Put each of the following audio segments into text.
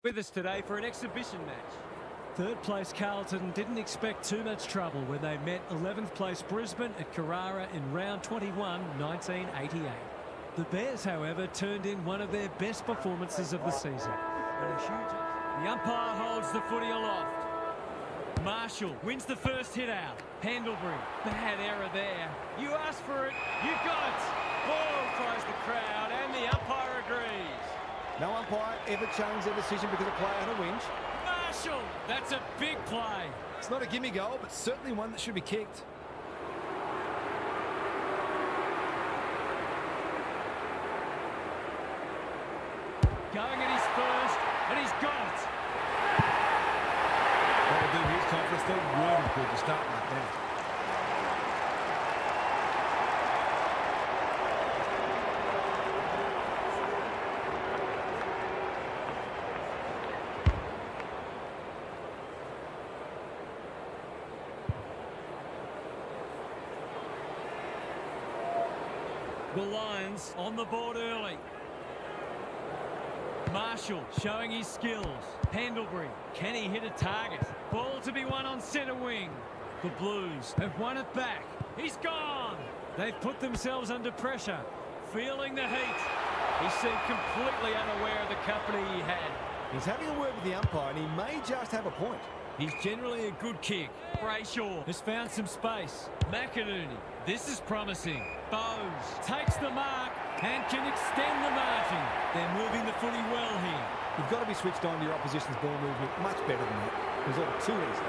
With us today for an exhibition match. Third place Carlton didn't expect too much trouble when they met 11th place Brisbane at Carrara in round 21, 1988. The Bears, however, turned in one of their best performances of the season. The umpire holds the footy aloft. Marshall wins the first hit out. Pendlebury, bad error there. You asked for it, you got it. Ball, cries the crowd, and the umpire agrees. No umpire ever changed their decision because a player had a whinge. Marshall, that's a big play. It's not a gimme goal, but certainly one that should be kicked. Going at his first, and he's got it. That will do his confidence. They're really good to start like that. The Lions on the board early. Marshall showing his skills. Pendlebury, can he hit a target? Ball to be won on centre wing. The Blues have won it back. He's gone. They've put themselves under pressure, feeling the heat. He seemed completely unaware of the company he had. He's having a word with the umpire, and he may just have a point. He's generally a good kick. Brayshaw has found some space. McInerney, this is promising. Bowes takes the mark and can extend the margin. They're moving the footy well here. You've got to be switched on to your opposition's ball movement much better than that. It was all too easy.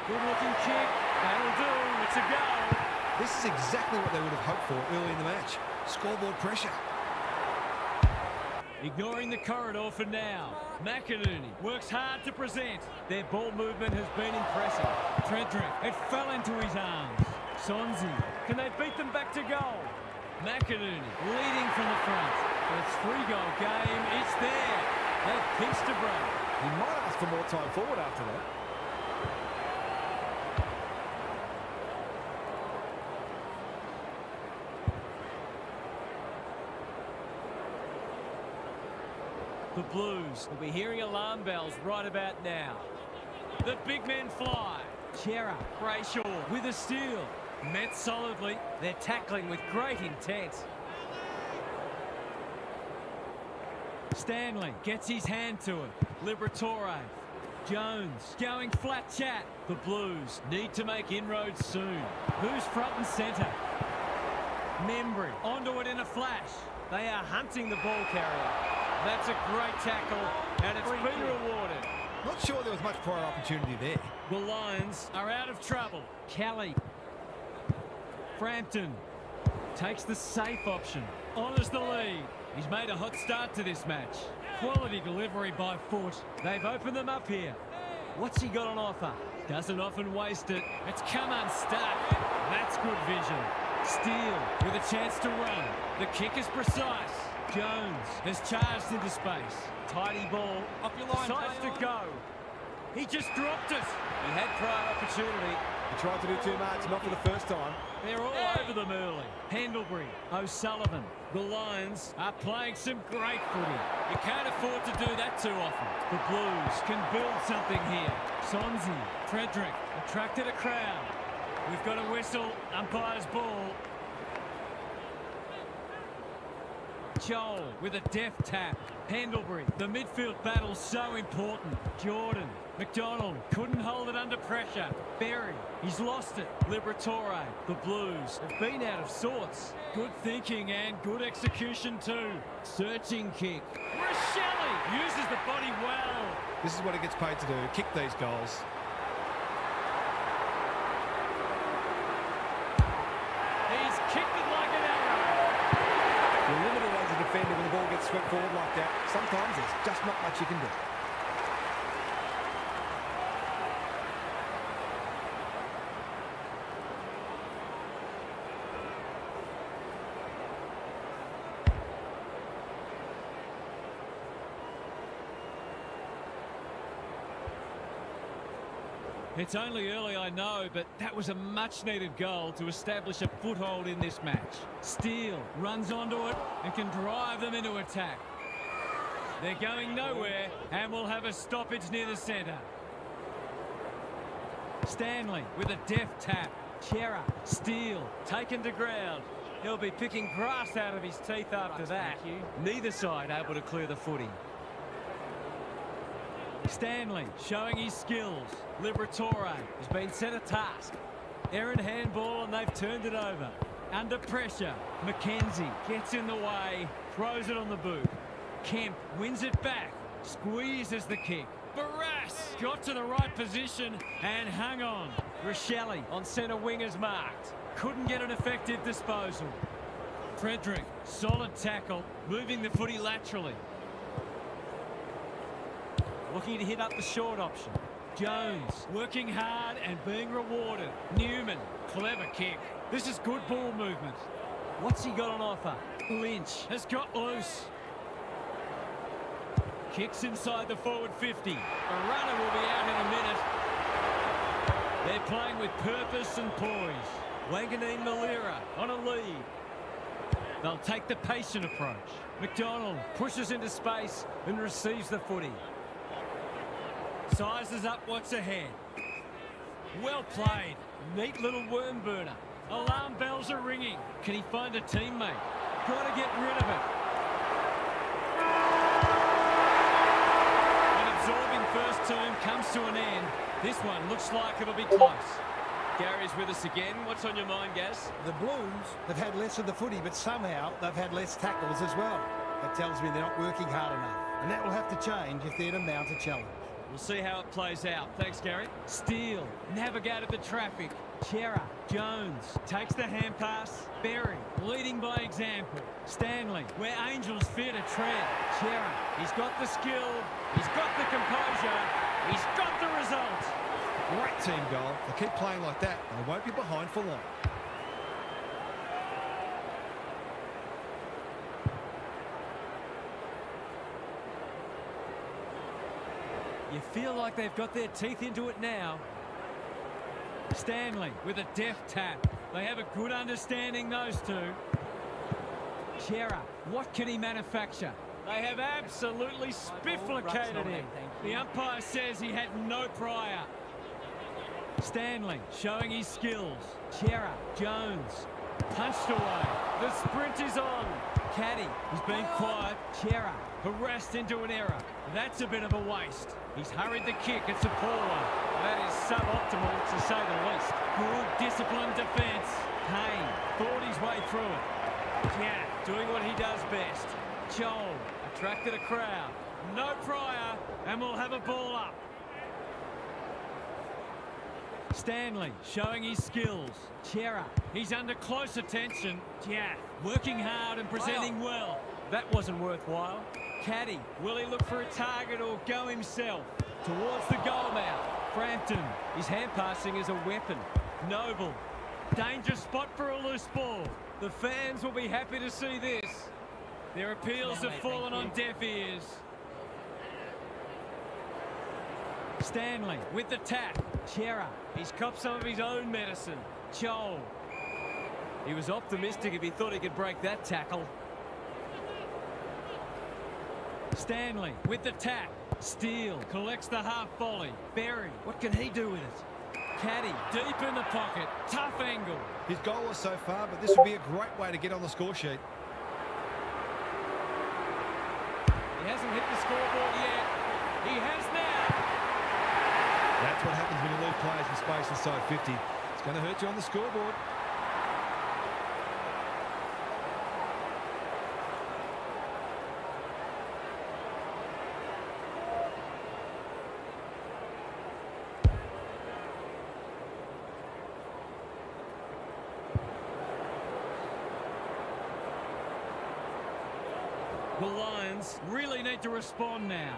Good-looking kick. That'll do. It's a goal. This is exactly what they would have hoped for early in the match. Scoreboard pressure. Ignoring the corridor for now. McInerney works hard to present. Their ball movement has been impressive. Frederick, it fell into his arms. Sonzi, can they beat them back to goal? McInerney leading from the front. For a three-goal game, it's there. They've pinched a break. He might ask for more time forward after that. The Blues will be hearing alarm bells right about now. The big men fly. Chera, Brayshaw with a steal. Met solidly. They're tackling with great intent. Stanley gets his hand to it. Liberatore. Jones going flat chat. The Blues need to make inroads soon. Who's front and centre? Membry onto it in a flash. They are hunting the ball carrier. That's a great tackle, and it's been rewarded. Not sure there was much prior opportunity there. The Lions are out of trouble. Kelly. Frampton takes the safe option. Honours the lead. He's made a hot start to this match. Quality delivery by foot. They've opened them up here. What's he got on offer? Doesn't often waste it. It's come unstuck. That's good vision. Steele with a chance to run. The kick is precise. Jones has charged into space. Tidy ball. Up your line. Decides to go. He just dropped it. He had prior opportunity. He tried to do too much, not for the first time. They're all over them early. Pendlebury, O'Sullivan. The Lions are playing some great footy. You can't afford to do that too often. The Blues can build something here. Sonzi, Frederick, attracted a crowd. We've got a whistle. Umpire's ball. Joel with a deft tap. Pendlebury, the midfield battle's so important. Jordan, McDonald couldn't hold it under pressure. Berry, he's lost it. Liberatore, the Blues have been out of sorts. Good thinking and good execution too. Searching kick. Rochelle uses the body well. This is what he gets paid to do, kick these goals. He's kicked it like an arrow. You're limited as a defender when the ball gets swept forward like that. Sometimes there's just not much you can do. It's only early, I know, but that was a much-needed goal to establish a foothold in this match. Steele runs onto it and can drive them into attack. They're going nowhere, and we'll have a stoppage near the centre. Stanley with a deft tap. Chera, Steele, taken to ground. He'll be picking grass out of his teeth after that. Neither side able to clear the footy. Stanley showing his skills. Liberatore has been set a task. Errant handball and they've turned it over. Under pressure, McKenzie gets in the way, throws it on the boot. Kemp wins it back, squeezes the kick. Barras got to the right position and hung on. Rochelle on centre wing is marked. Couldn't get an effective disposal. Frederick, solid tackle, moving the footy laterally. Looking to hit up the short option. Jones working hard and being rewarded. Newman, clever kick. This is good ball movement. What's he got on offer? Lynch has got loose. Kicks inside the forward 50. A runner will be out in a minute. They're playing with purpose and poise. Wanganeen Malira on a lead. They'll take the patient approach. McDonald pushes into space and receives the footy. Sizes up what's ahead. Well played. Neat little worm burner. Alarm bells are ringing. Can he find a teammate? Got to get rid of it. An absorbing first term comes to an end. This one looks like it'll be close. Gary's with us again. What's on your mind, Gaz? The Blues have had less of the footy, but somehow they've had less tackles as well. That tells me they're not working hard enough. And that will have to change if they're to mount a challenge. We'll see how it plays out. Thanks, Gary. Steele navigated the traffic. Chera, Jones takes the hand pass. Berry leading by example. Stanley, where Angels fear to tread. Chera, he's got the skill. He's got the composure. He's got the result. Great team goal. They keep playing like that, and they won't be behind for long. You feel like they've got their teeth into it now. Stanley with a deft tap. They have a good understanding, those two. Chera, what can he manufacture? They have absolutely spifflicated him. The umpire says he had no prior. Stanley showing his skills. Chera, Jones, punched away. The sprint is on. Caddy is being quiet. Chera harassed into an error. That's a bit of a waste. He's hurried the kick. It's a poor one. That is suboptimal, to say the least. Good disciplined defence. Payne thought his way through it. Yeah, doing what he does best. Joel attracted a crowd. No prior, and we'll have a ball up. Stanley showing his skills. Chera, he's under close attention. Yeah, working hard and presenting well. That wasn't worthwhile. Caddy, will he look for a target or go himself? Towards the goal mouth. Frampton, his hand passing is a weapon. Noble, danger spot for a loose ball. The fans will be happy to see this. Their appeals have fallen on deaf ears. Stanley with the tap. Chera, he's copped some of his own medicine. Chol, he was optimistic if he thought he could break that tackle. Stanley with the tap. Steele collects the half volley. Berry, what can he do with it? Caddy deep in the pocket. Tough angle. His goal was so far, but this would be a great way to get on the score sheet. He hasn't hit the scoreboard yet. He has now. That's what happens when you leave players in space inside 50. It's going to hurt you on the scoreboard. The Lions really need to respond now.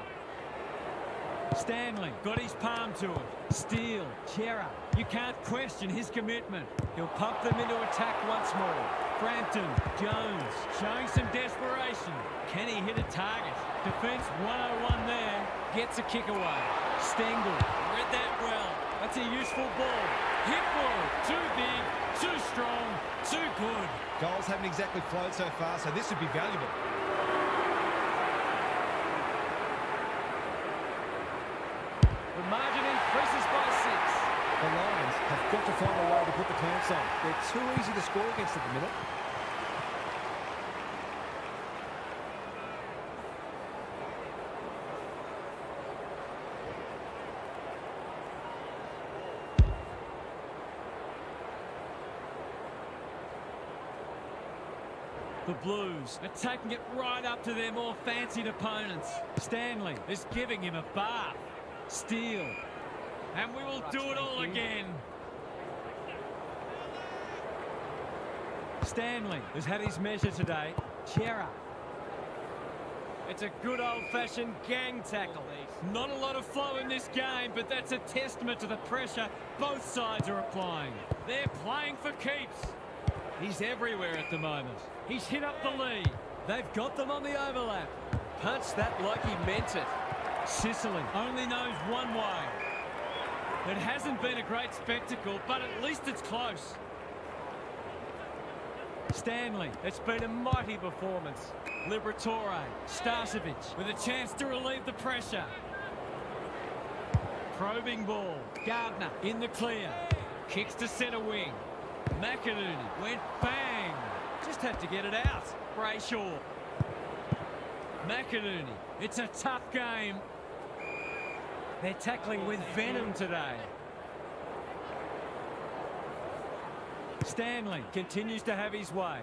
Stanley got his palm to it. Steele, Chera, you can't question his commitment. He'll pump them into attack once more. Frampton, Jones, showing some desperation. Can he hit a target? Defence 101 there. Gets a kick away. Stengel read that well. That's a useful ball. Hit ball. Too big, too strong, too good. Goals haven't exactly flowed so far, so this would be valuable. The margin increases by 6. The Lions have got to find a way to put the clamps on. They're too easy to score against at the minute. The Blues are taking it right up to their more fancied opponents. Stanley is giving him a bath. Steele. And we will do it all again. Stanley has had his measure today. Chera. It's a good old-fashioned gang tackle. Not a lot of flow in this game, but that's a testament to the pressure both sides are applying. They're playing for keeps. He's everywhere at the moment. He's hit up the lead. They've got them on the overlap. Punched that like he meant it. Sicily only knows one way. It hasn't been a great spectacle, but at least it's close. Stanley, it's been a mighty performance. Liberatore, Starcevic with a chance to relieve the pressure. Probing ball. Gardner in the clear. Kicks to centre wing. McInerney went bang. Just had to get it out. Brayshaw. McInerney. It's a tough game. They're tackling with venom today. Stanley continues to have his way.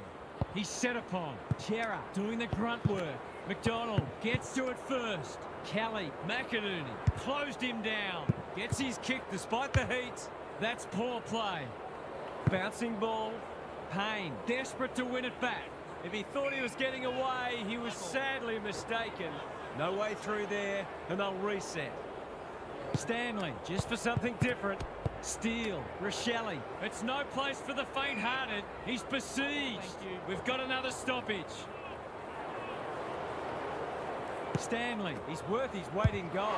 He's set upon. Chera doing the grunt work. McDonald gets to it first. Kelly. McInerney closed him down. Gets his kick despite the heat. That's poor play. Bouncing ball. Payne desperate to win it back. If he thought he was getting away, he was sadly mistaken. No way through there, and they'll reset. Stanley, just for something different. Steele, Rochelle. It's no place for the faint-hearted. He's besieged. We've got another stoppage. Stanley, he's worth his weight in gold.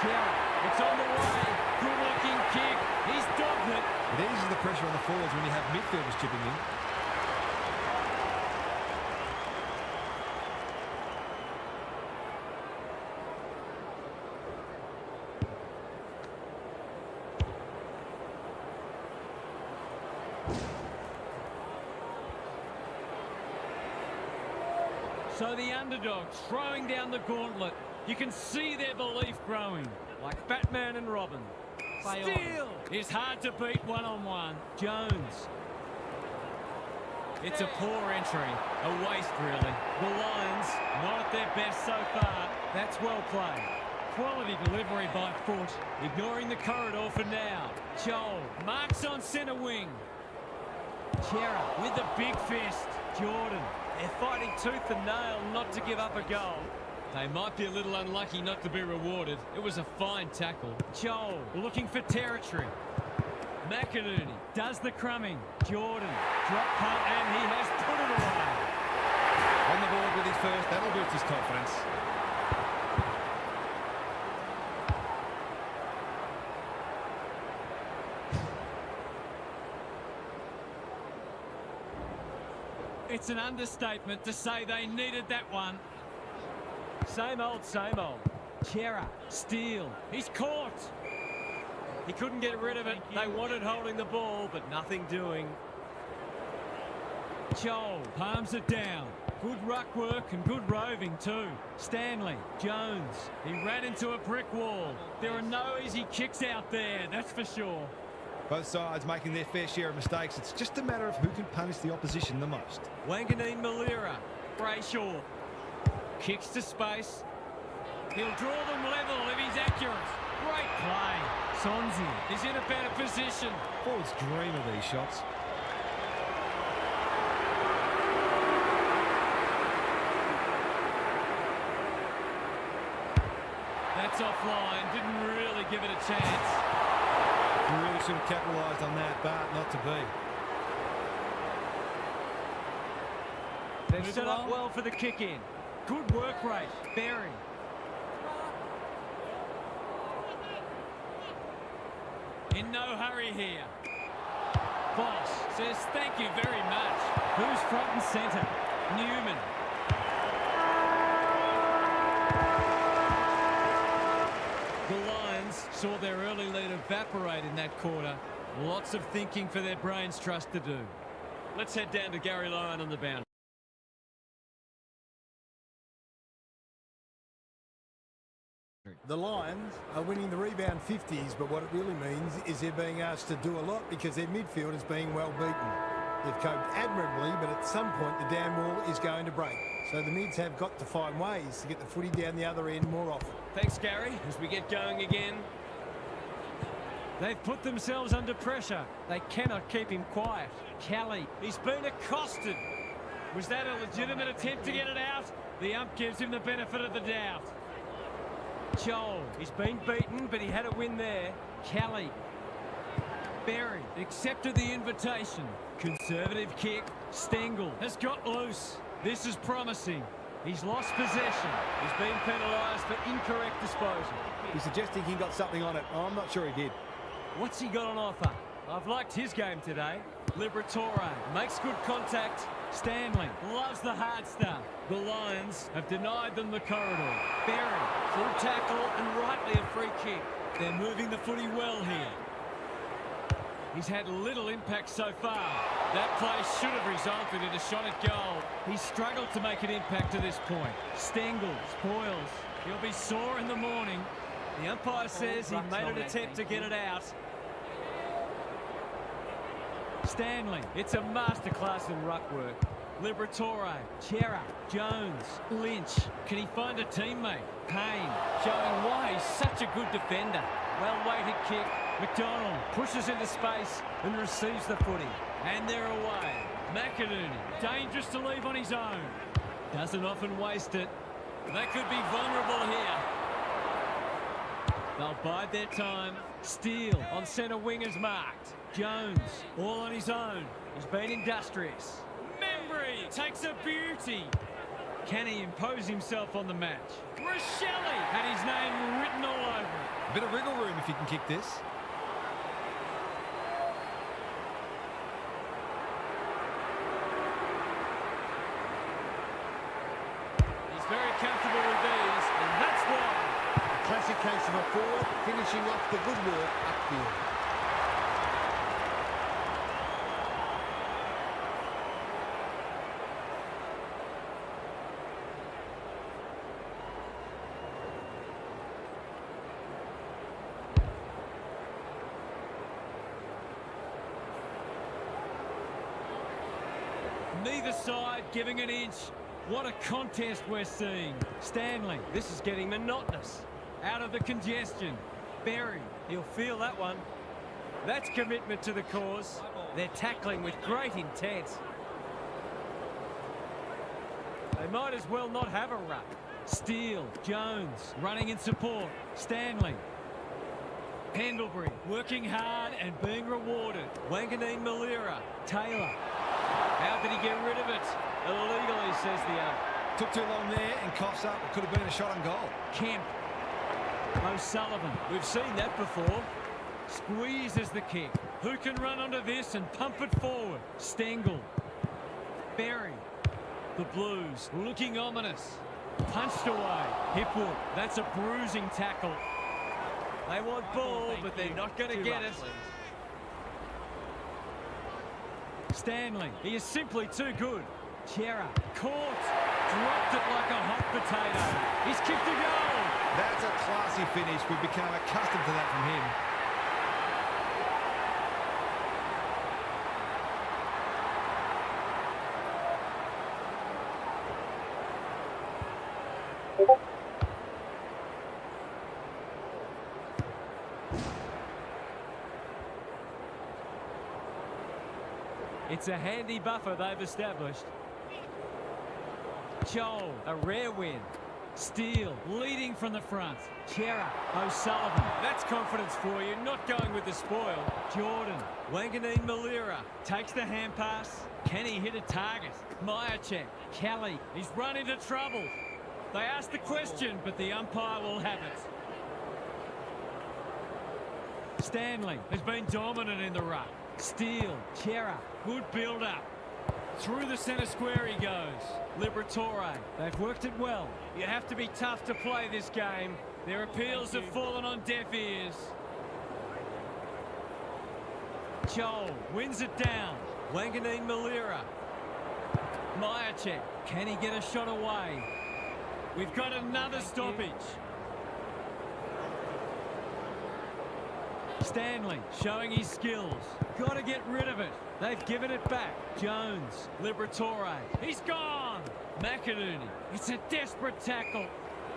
Chera, it's on the way. Good-looking kick. He's dogged it. It eases the pressure on the forwards when you have midfielders chipping in. So the underdogs throwing down the gauntlet. You can see their belief growing, like Batman and Robin. Steele is hard to beat one-on-one. Jones. It's a poor entry, a waste really. The Lions, not at their best so far. That's well played. Quality delivery by foot, ignoring the corridor for now. Joel marks on centre wing. Chera with the big fist. Jordan. They're fighting tooth and nail not to give up a goal. They might be a little unlucky not to be rewarded. It was a fine tackle. Joel looking for territory. McInerney does the crumbing. Jordan drop punt and he has put it away. On the board with his first, that'll boost his confidence. It's an understatement to say they needed that one. Same old, same old. Chera, Steele, he's caught. He couldn't get rid of it. They wanted holding the ball, but nothing doing. Joel palms it down. Good ruck work and good roving too. Stanley, Jones, he ran into a brick wall. There are no easy kicks out there, that's for sure. Both sides making their fair share of mistakes. It's just a matter of who can punish the opposition the most. Wanganeen Malira, Brayshaw, kicks to space. He'll draw them level if he's accurate. Great play. Sonzi is in a better position. Forwards dream of these shots. That's offline. Didn't really give it a chance. He really should have capitalised on that, but not to be. They've set up well for the kick-in. Good work rate. Berry. in no hurry here. Boss says thank you very much. Who's front and centre? Newman. The Lions saw their early lead evaporate in that quarter. Lots of thinking for their brains trust to do. Let's head down to Gary Lyon on the boundary. The Lions are winning the rebound 50s, but what it really means is they're being asked to do a lot because their midfield is being well beaten. They've coped admirably, but at some point the down wall is going to break. So the mids have got to find ways to get the footy down the other end more often. Thanks, Gary. As we get going again. They've put themselves under pressure. They cannot keep him quiet. Kelly, he's been accosted. Was that a legitimate attempt to get it out? The ump gives him the benefit of the doubt. Joel, he's been beaten, but he had a win there. Kelly. Berry accepted the invitation. Conservative kick. Stengel has got loose. This is promising. He's lost possession. He's been penalised for incorrect disposal. He's suggesting he got something on it. I'm not sure he did. What's he got on offer? I've liked his game today. Liberatore makes good contact. Stanley loves the hard stuff. The Lions have denied them the corridor. Berry, full tackle and rightly a free kick. They're moving the footy well here. He's had little impact so far. That play should have resulted in a shot at goal. He's struggled to make an impact to this point. Stengel spoils. He'll be sore in the morning. The umpire says he made an attempt to get it out. Stanley, it's a masterclass in ruck work. Liberatore, Chera, Jones, Lynch. Can he find a teammate? Payne, showing why he's such a good defender. Well-weighted kick. McDonald pushes into space and receives the footy. And they're away. McInerney, dangerous to leave on his own. Doesn't often waste it. They could be vulnerable here. They'll bide their time. Steele on centre wing is marked. Jones, all on his own. He's been industrious. Membry takes a beauty. Can he impose himself on the match? Rochelle had his name written all over it. A bit of wriggle room if you can kick this. He's very comfortable with these, and that's why. A classic case of a forward finishing off the good work upfield. Neither side giving an inch. What a contest we're seeing. Stanley, this is getting monotonous. Out of the congestion. Berry, he'll feel that one. That's commitment to the cause. They're tackling with great intent. They might as well not have a ruck. Steele, Jones, running in support. Stanley. Pendlebury, working hard and being rewarded. Wanganeen Malira. Taylor. How did he get rid of it? Illegally, says the ump. Took too long there and coughs up. It could have been a shot on goal. Kemp. O'Sullivan. We've seen that before. Squeezes the kick. Who can run onto this and pump it forward? Stengel. Berry. The Blues looking ominous. Punched away. Hipwood. That's a bruising tackle. They want ball, but they're not going to get it. Stanley, he is simply too good. Chera, caught, dropped it like a hot potato. He's kicked a goal. That's a classy finish. We've become accustomed to that from him. It's a handy buffer they've established. Joel, a rare win. Steele leading from the front. Chera, O'Sullivan. That's confidence for you, not going with the spoil. Jordan, Wanganeen Malira takes the hand pass. Can he hit a target? Myercheck, Kelly, he's run into trouble. They asked the question, but the umpire will have it. Stanley has been dominant in the ruck. Steele, Chera, good build-up. Through the centre square he goes. Liberatore, they've worked it well. You have to be tough to play this game. Their appeals have fallen on deaf ears. Joel wins it down. Wanganeen Malira. Myercheck, can he get a shot away? We've got another stoppage. Stanley showing his skills. Got to get rid of it. They've given it back. Jones, Liberatore. He's gone. McInerney. It's a desperate tackle.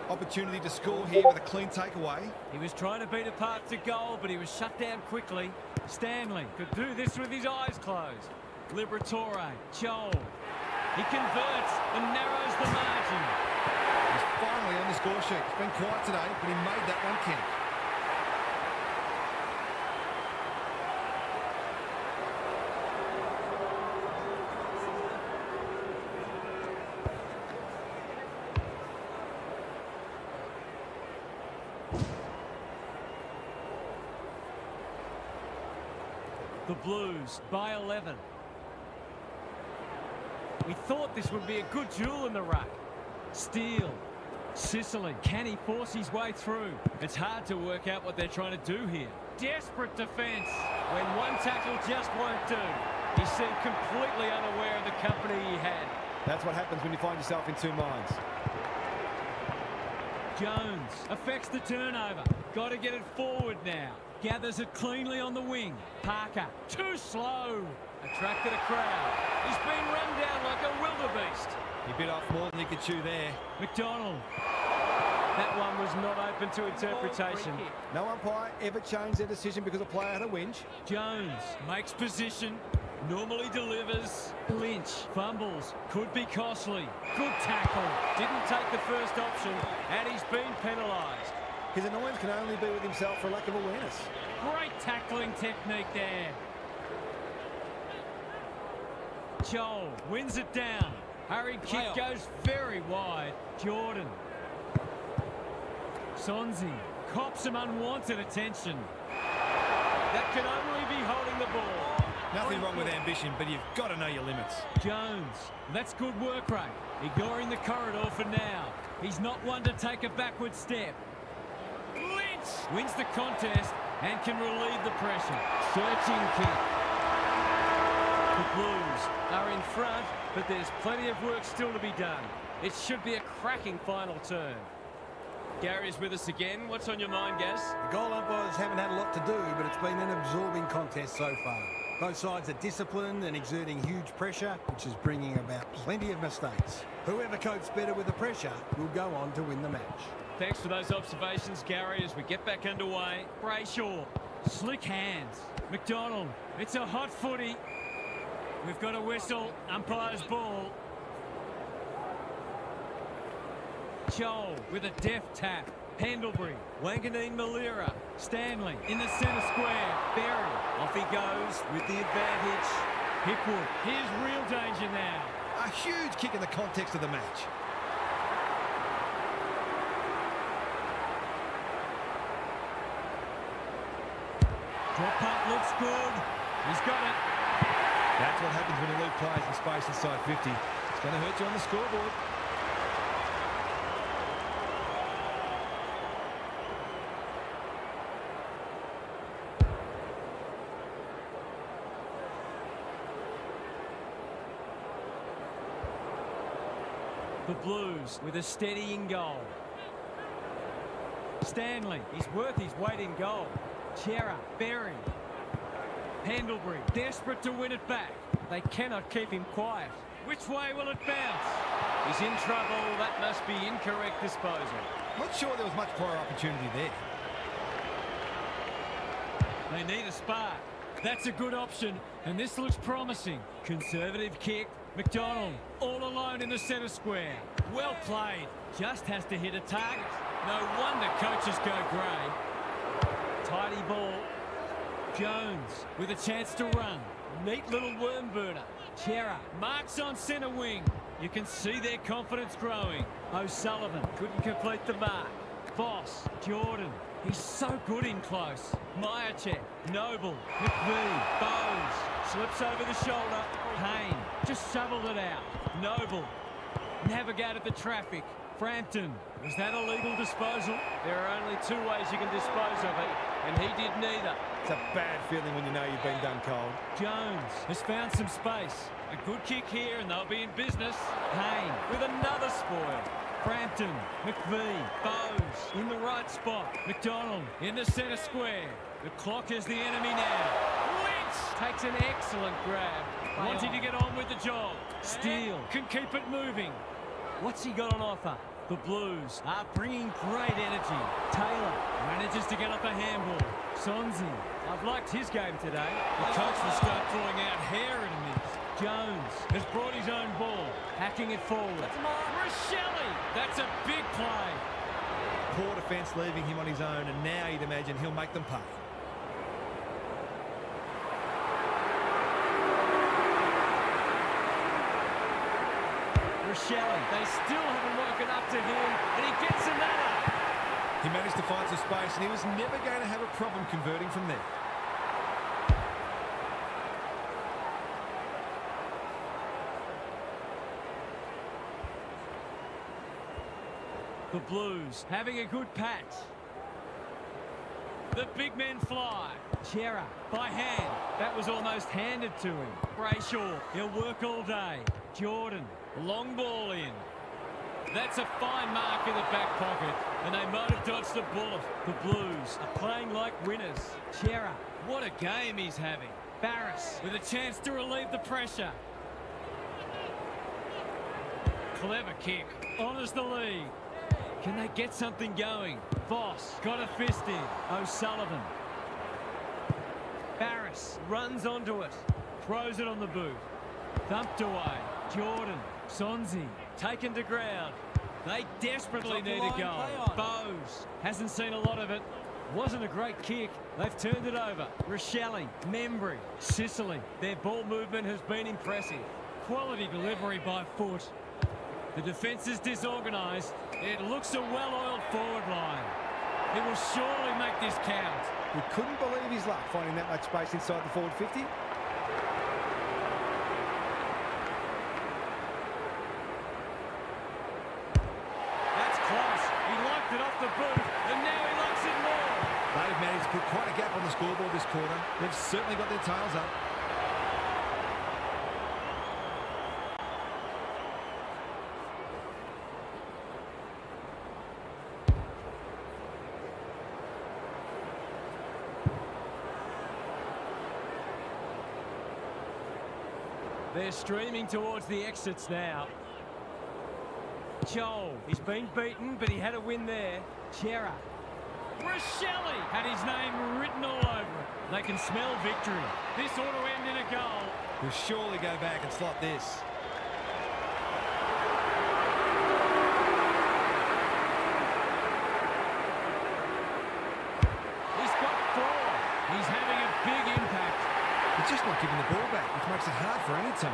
Opportunity to score here with a clean takeaway. He was trying to beat a path to goal, but he was shut down quickly. Stanley could do this with his eyes closed. Liberatore, Joel. He converts and narrows the margin. He's finally on the score sheet. It's been quiet today, but he made that one count. The Blues by 11. We thought this would be a good duel in the ruck. Steele, Sicily, can he force his way through? It's hard to work out what they're trying to do here. Desperate defence when one tackle just won't do. He seemed completely unaware of the company he had. That's what happens when you find yourself in two minds. Jones affects the turnover. Got to get it forward now. Gathers it cleanly on the wing. Parker, too slow. Attracted a crowd. He's been run down like a wildebeest. He bit off more than he could chew there. McDonald. That one was not open to interpretation. No umpire ever changed their decision because a player had a whinge. Jones makes position. Normally delivers. Lynch fumbles. Could be costly. Good tackle. Didn't take the first option, and he's been penalised. His annoyance can only be with himself for lack of awareness. Great tackling technique there. Joel wins it down. Hurried kick goes very wide. Jordan. Sonzi cops some unwanted attention. That can only be holding the ball. Nothing wrong with ambition, but you've got to know your limits. Jones, that's good work rate. Ignoring the corridor for now. He's not one to take a backward step. Lynch wins the contest and can relieve the pressure. Searching kick. The Blues are in front, but there's plenty of work still to be done. It should be a cracking final turn. Gary's with us again. What's on your mind, Gaz? The goal umpires haven't had a lot to do, but it's been an absorbing contest so far. Both sides are disciplined and exerting huge pressure, which is bringing about plenty of mistakes. Whoever copes better with the pressure will go on to win the match. Thanks for those observations, Gary, as we get back underway. Brayshaw, slick hands. McDonald, it's a hot footy. We've got a whistle, umpire's ball. Joel with a deft tap. Pendlebury, Wanganeen Malira, Stanley in the centre square. Berry, off he goes with the advantage. Hickwood, here's real danger now. A huge kick in the context of the match. Drop punt looks good. He's got it. That's what happens when you leave players in space inside 50. It's going to hurt you on the scoreboard. The Blues with a steadying goal. Stanley, he's worth his weight in goal. Chera, Berry. Pendlebury, desperate to win it back. They cannot keep him quiet. Which way will it bounce? He's in trouble. That must be incorrect disposal. Not sure there was much prior opportunity there. They need a spark. That's a good option, and this looks promising. Conservative kick. McDonald all alone in the centre square. Well played. Just has to hit a target. No wonder coaches go grey. Tidy ball. Jones with a chance to run. Neat little worm burner. Chera marks on centre wing. You can see their confidence growing. O'Sullivan couldn't complete the mark. Boss, Jordan, He's so good in close. Myercheck, Noble, McVee, Bowes, slips over the shoulder. Payne just shoveled it out. Noble navigated the traffic. Frampton, was that a legal disposal? There are only two ways you can dispose of it, and he did neither. It's a bad feeling when you know you've been done cold. Jones has found some space. A good kick here and they'll be in business. Payne with another spoil. Frampton, McVee, Bowes in the right spot. McDonald in the centre square. The clock is the enemy now. Lynch takes an excellent grab. Wanting to get on with the job. Steele can keep it moving. What's he got on offer? The Blues are bringing great energy. Taylor manages to get up a handball. Sonzi, I've liked his game today. The coach will start pulling out hair in a minute. Jones has brought his own ball, hacking it forward. Rochelle, that's a big play. Poor defence leaving him on his own, and now you'd imagine he'll make them pay. Rochelle, they still haven't woken up to him, and he gets another. He managed to find some space, and he was never going to have a problem converting from there. The Blues having a good patch. The big men fly. Chera by hand. That was almost handed to him. Brayshaw, he'll work all day. Jordan, long ball in. That's a fine mark in the back pocket, and they might have dodged the bullet. The Blues are playing like winners. Chera, what a game he's having. Barris with a chance to relieve the pressure. Clever kick. Honours the lead. Can they get something going? Voss got a fist in. O'Sullivan. Barris runs onto it. Throws it on the boot. Thumped away. Jordan. Sonzi taken to ground. They desperately need a goal. Bowes hasn't seen a lot of it. Wasn't a great kick. They've turned it over. Rochelle, Membry, Sicily. Their ball movement has been impressive. Quality delivery by foot. The defence is disorganised. It looks a well-oiled forward line. It will surely make this count. He couldn't believe his luck finding that much space inside the forward 50. That's close. He liked it off the boot, and now he likes it more. They've managed to put quite a gap on the scoreboard this quarter. They've certainly got their tails up. They're streaming towards the exits now. Joel, he's been beaten, but he had a win there. Chera. Rochelle had his name written all over it. They can smell victory. This ought to end in a goal. He'll surely go back and slot this. He's got 4. He's having a big impact. He's just not giving the ball back, which makes it hard for any team.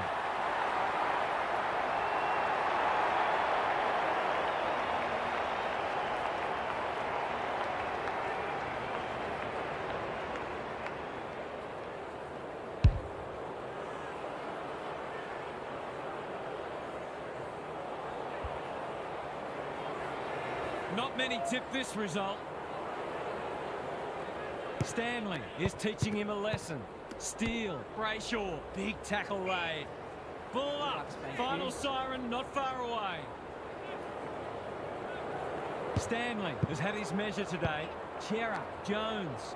Not many tip this result. Stanley is teaching him a lesson. Steele, Brayshaw, big tackle laid. Ball up, final siren not far away. Stanley has had his measure today. Chera, Jones.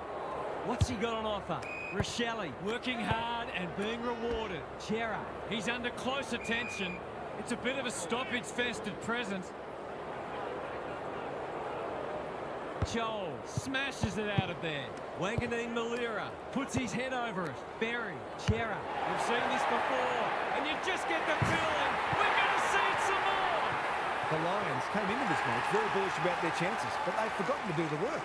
What's he got on offer? Rochelle working hard and being rewarded. Chera, he's under close attention. It's a bit of a stoppage fest at present. Joel smashes it out of there. Wanganeen Malira puts his head over it. Berry, Chera. We've seen this before, and you just get the feeling we're going to see it some more. The Lions came into this match very bullish about their chances, but they've forgotten to do the work.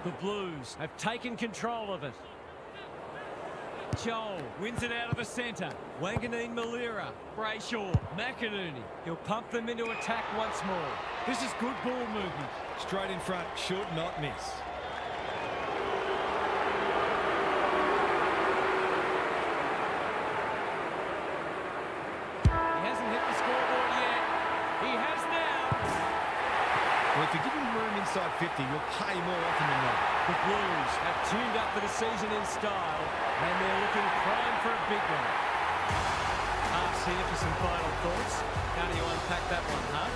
The Blues have taken control of it. Joel wins it out of the centre. Wanganeen Malira. Brayshaw. McInerney. He'll pump them into attack once more. This is good ball movement. Straight in front, should not miss. He hasn't hit the scoreboard yet. He has now. Well, if you give him room inside 50, you'll pay more often than not. The Blues have tuned up for the season in style, and they're looking prime for a big one. Half's here for some final thoughts. How do you unpack that one, huh?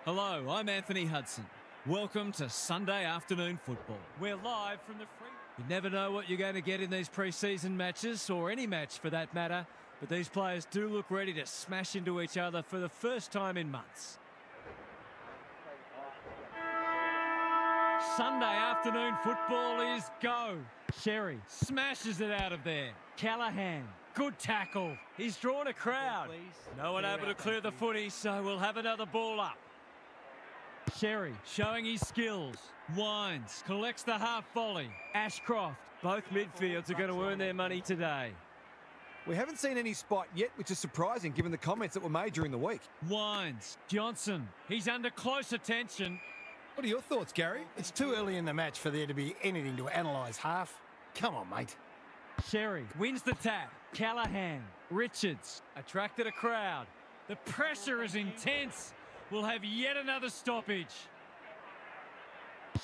Hello, I'm Anthony Hudson. Welcome to Sunday afternoon football. We're live from the free... You never know what you're going to get in these pre-season matches, or any match for that matter, but these players do look ready to smash into each other for the first time in months. Sunday afternoon football is go. Sherry smashes it out of there. Callahan, good tackle. He's drawn a crowd. No one able to clear the footy, so we'll have another ball up. Sherry showing his skills. Wines collects the half volley. Ashcroft. Both midfields are going to earn their money today. We haven't seen any spot yet, which is surprising given the comments that were made during the week. Wines. Johnson. He's under close attention. What are your thoughts, Gary? It's too early in the match for there to be anything to analyse, half. Come on, mate. Sherry wins the tap. Callahan. Richards attracted a crowd. The pressure is intense. We'll have yet another stoppage.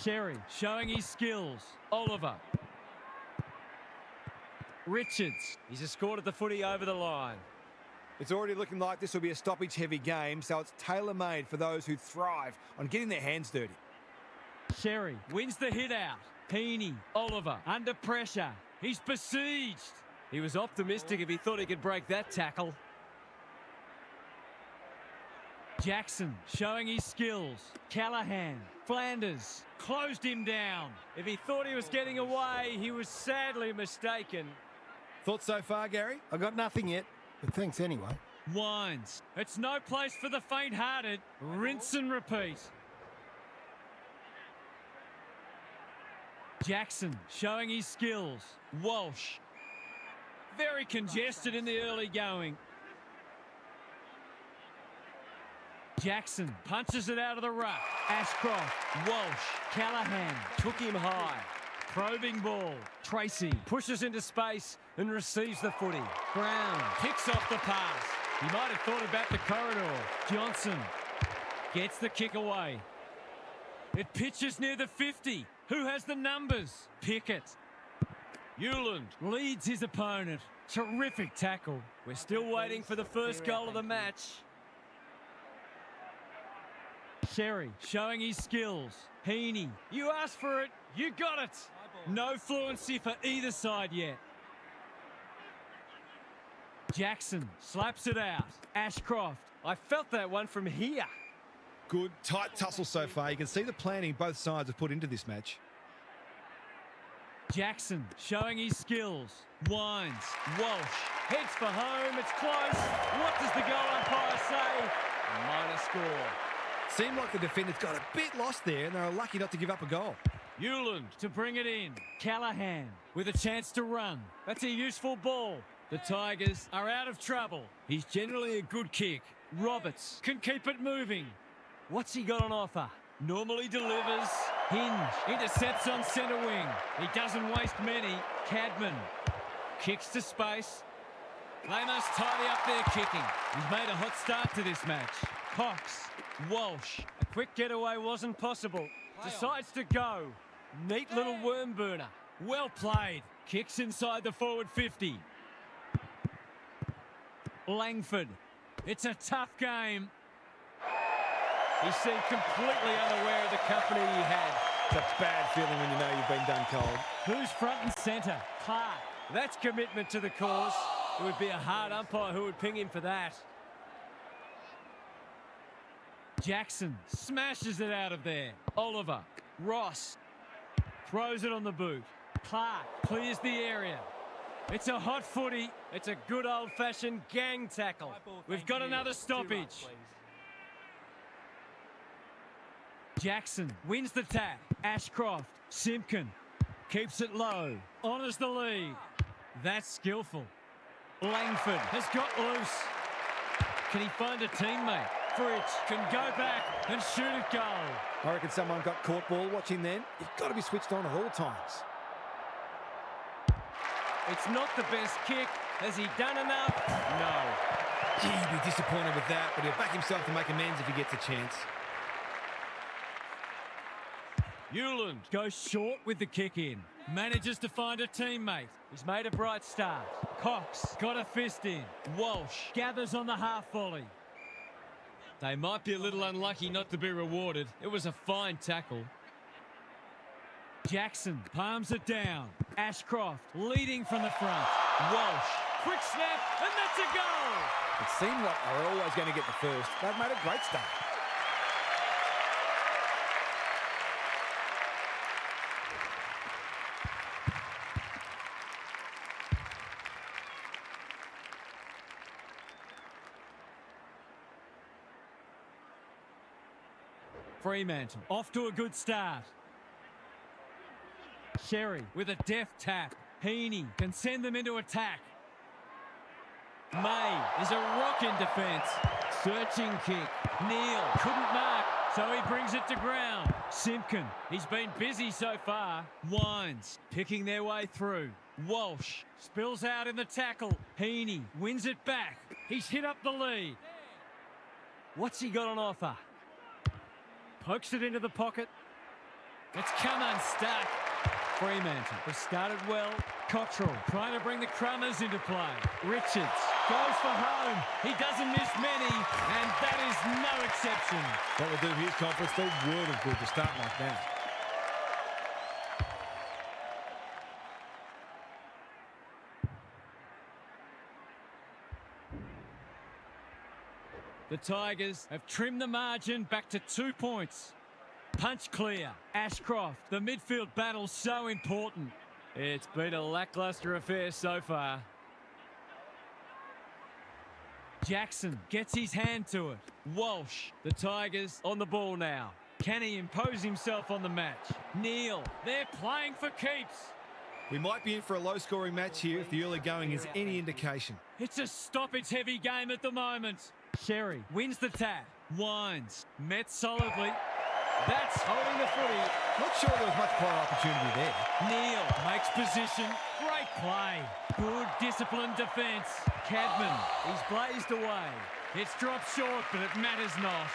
Sherry showing his skills. Oliver. Richards. He's escorted the footy over the line. It's already looking like this will be a stoppage-heavy game, so it's tailor-made for those who thrive on getting their hands dirty. Sherry wins the hit out. Heaney. Oliver under pressure. He's besieged. He was optimistic if he thought he could break that tackle. Jackson showing his skills. Callahan. Flanders closed him down. If he thought he was getting away, he was sadly mistaken. Thoughts so far, Gary? I got nothing yet, but thanks anyway. Wines. It's no place for the faint-hearted. Rinse and repeat. Jackson showing his skills. Walsh. Very congested in the early going. Jackson punches it out of the ruck. Ashcroft. Walsh. Callahan took him high. Probing ball. Tracy pushes into space and receives the footy. Brown kicks off the pass. He might have thought about the corridor. Johnson gets the kick away. It pitches near the 50. Who has the numbers? Pickett. Hewland leads his opponent. Terrific tackle. We're still waiting for the first goal of the match. Sherry showing his skills. Heaney, you asked for it, you got it. No fluency for either side yet. Jackson slaps it out. Ashcroft, I felt that one from here. Good, tight tussle so far. You can see the planning both sides have put into this match. Jackson showing his skills. Wines. Walsh heads for home. It's close. What does the goal umpire say? Minor score. Seemed like the defenders got a bit lost there and they were lucky not to give up a goal. Hewland to bring it in. Callahan with a chance to run. That's a useful ball. The Tigers are out of trouble. He's generally a good kick. Roberts can keep it moving. What's he got on offer? Normally delivers. Hinge intercepts on centre wing. He doesn't waste many. Cadman kicks to space. They must tidy up their kicking. He's made a hot start to this match. Cox. Walsh. A quick getaway wasn't possible. Decides to go. Neat little worm burner. Well played. Kicks inside the forward 50. Langford. It's a tough game. He seemed completely unaware of the company he had. It's a bad feeling when you know you've been done cold. Who's front and centre? Clark. That's commitment to the cause. It would be a hard umpire who would ping him for that. Jackson smashes it out of there. Oliver. Ross. Throws it on the boot. Clark clears the area. It's a hot footy. It's a good old-fashioned gang tackle. We've got another stoppage. Jackson wins the tap. Ashcroft. Simpkin keeps it low. Honours the lead. That's skillful. Langford has got loose. Can he find a teammate? Fritsch can go back and shoot it goal. I reckon someone got caught ball watching then. You've got to be switched on at all times. It's not the best kick. Has he done enough? No. Gee, he'd be disappointed with that, but he'll back himself to make amends if he gets a chance. Newland goes short with the kick in. Manages to find a teammate. He's made a bright start. Cox got a fist in. Walsh gathers on the half volley. They might be a little unlucky not to be rewarded. It was a fine tackle. Jackson palms it down. Ashcroft leading from the front. Walsh, quick snap, and that's a goal! It seemed like they were always going to get the first. They've made a great start. Fremantle off to a good start. Sherry with a deft tap. Heaney can send them into attack. May is a rock in defence. Searching kick. Neal couldn't mark, so he brings it to ground. Simpkin, he's been busy so far. Wines picking their way through. Walsh spills out in the tackle. Heaney wins it back. He's hit up the lead. What's he got on offer? Pokes it into the pocket. It's come unstuck. Fremantle has started well. Cottrell trying to bring the Crummers into play. Richards goes for home. He doesn't miss many, and that is no exception. That will do his conference the world of good to start like that. The Tigers have trimmed the margin back to 2 points. Punch clear. Ashcroft, the midfield battle so important. It's been a lacklustre affair so far. Jackson gets his hand to it. Walsh, the Tigers on the ball now. Can he impose himself on the match? Neal, they're playing for keeps. We might be in for a low-scoring match here if the early going is any indication. It's a stoppage-heavy game at the moment. Sherry wins the tap. Wines met solidly. That's holding the footy. Not sure there was much prior opportunity there. Neal makes position. Great play. Good disciplined defence. Cadman, he's blazed away. It's dropped short, but it matters not.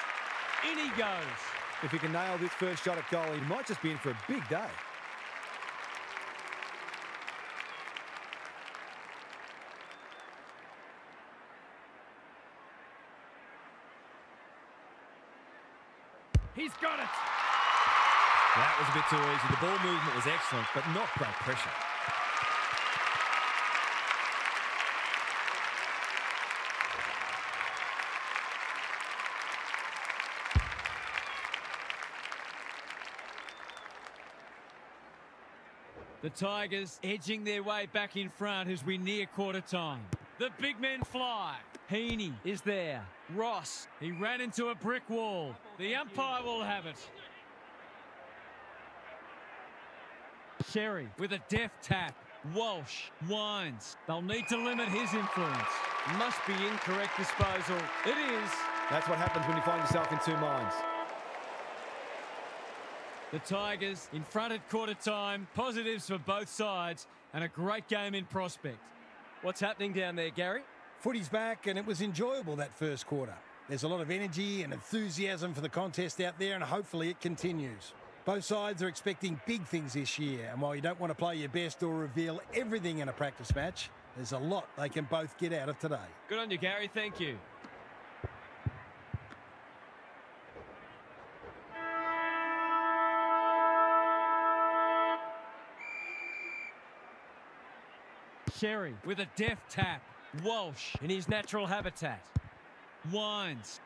In he goes. If he can nail this first shot at goal, he might just be in for a big day. He's got it. That was a bit too easy. The ball movement was excellent, but not great pressure. The Tigers edging their way back in front as we near quarter time. The big men fly. Heaney is there. Ross, he ran into a brick wall. The umpire will have it. Sherry with a deft tap. Walsh, Wines. They'll need to limit his influence. Must be incorrect disposal. It is. That's what happens when you find yourself in two minds. The Tigers in front at quarter time. Positives for both sides and a great game in prospect. What's happening down there, Gary? Footy's back, and it was enjoyable that first quarter. There's a lot of energy and enthusiasm for the contest out there, and hopefully it continues. Both sides are expecting big things this year, and while you don't want to play your best or reveal everything in a practice match, there's a lot they can both get out of today. Good on you, Gary. Thank you. Sherry with a deft tap. Walsh in his natural habitat. Winds.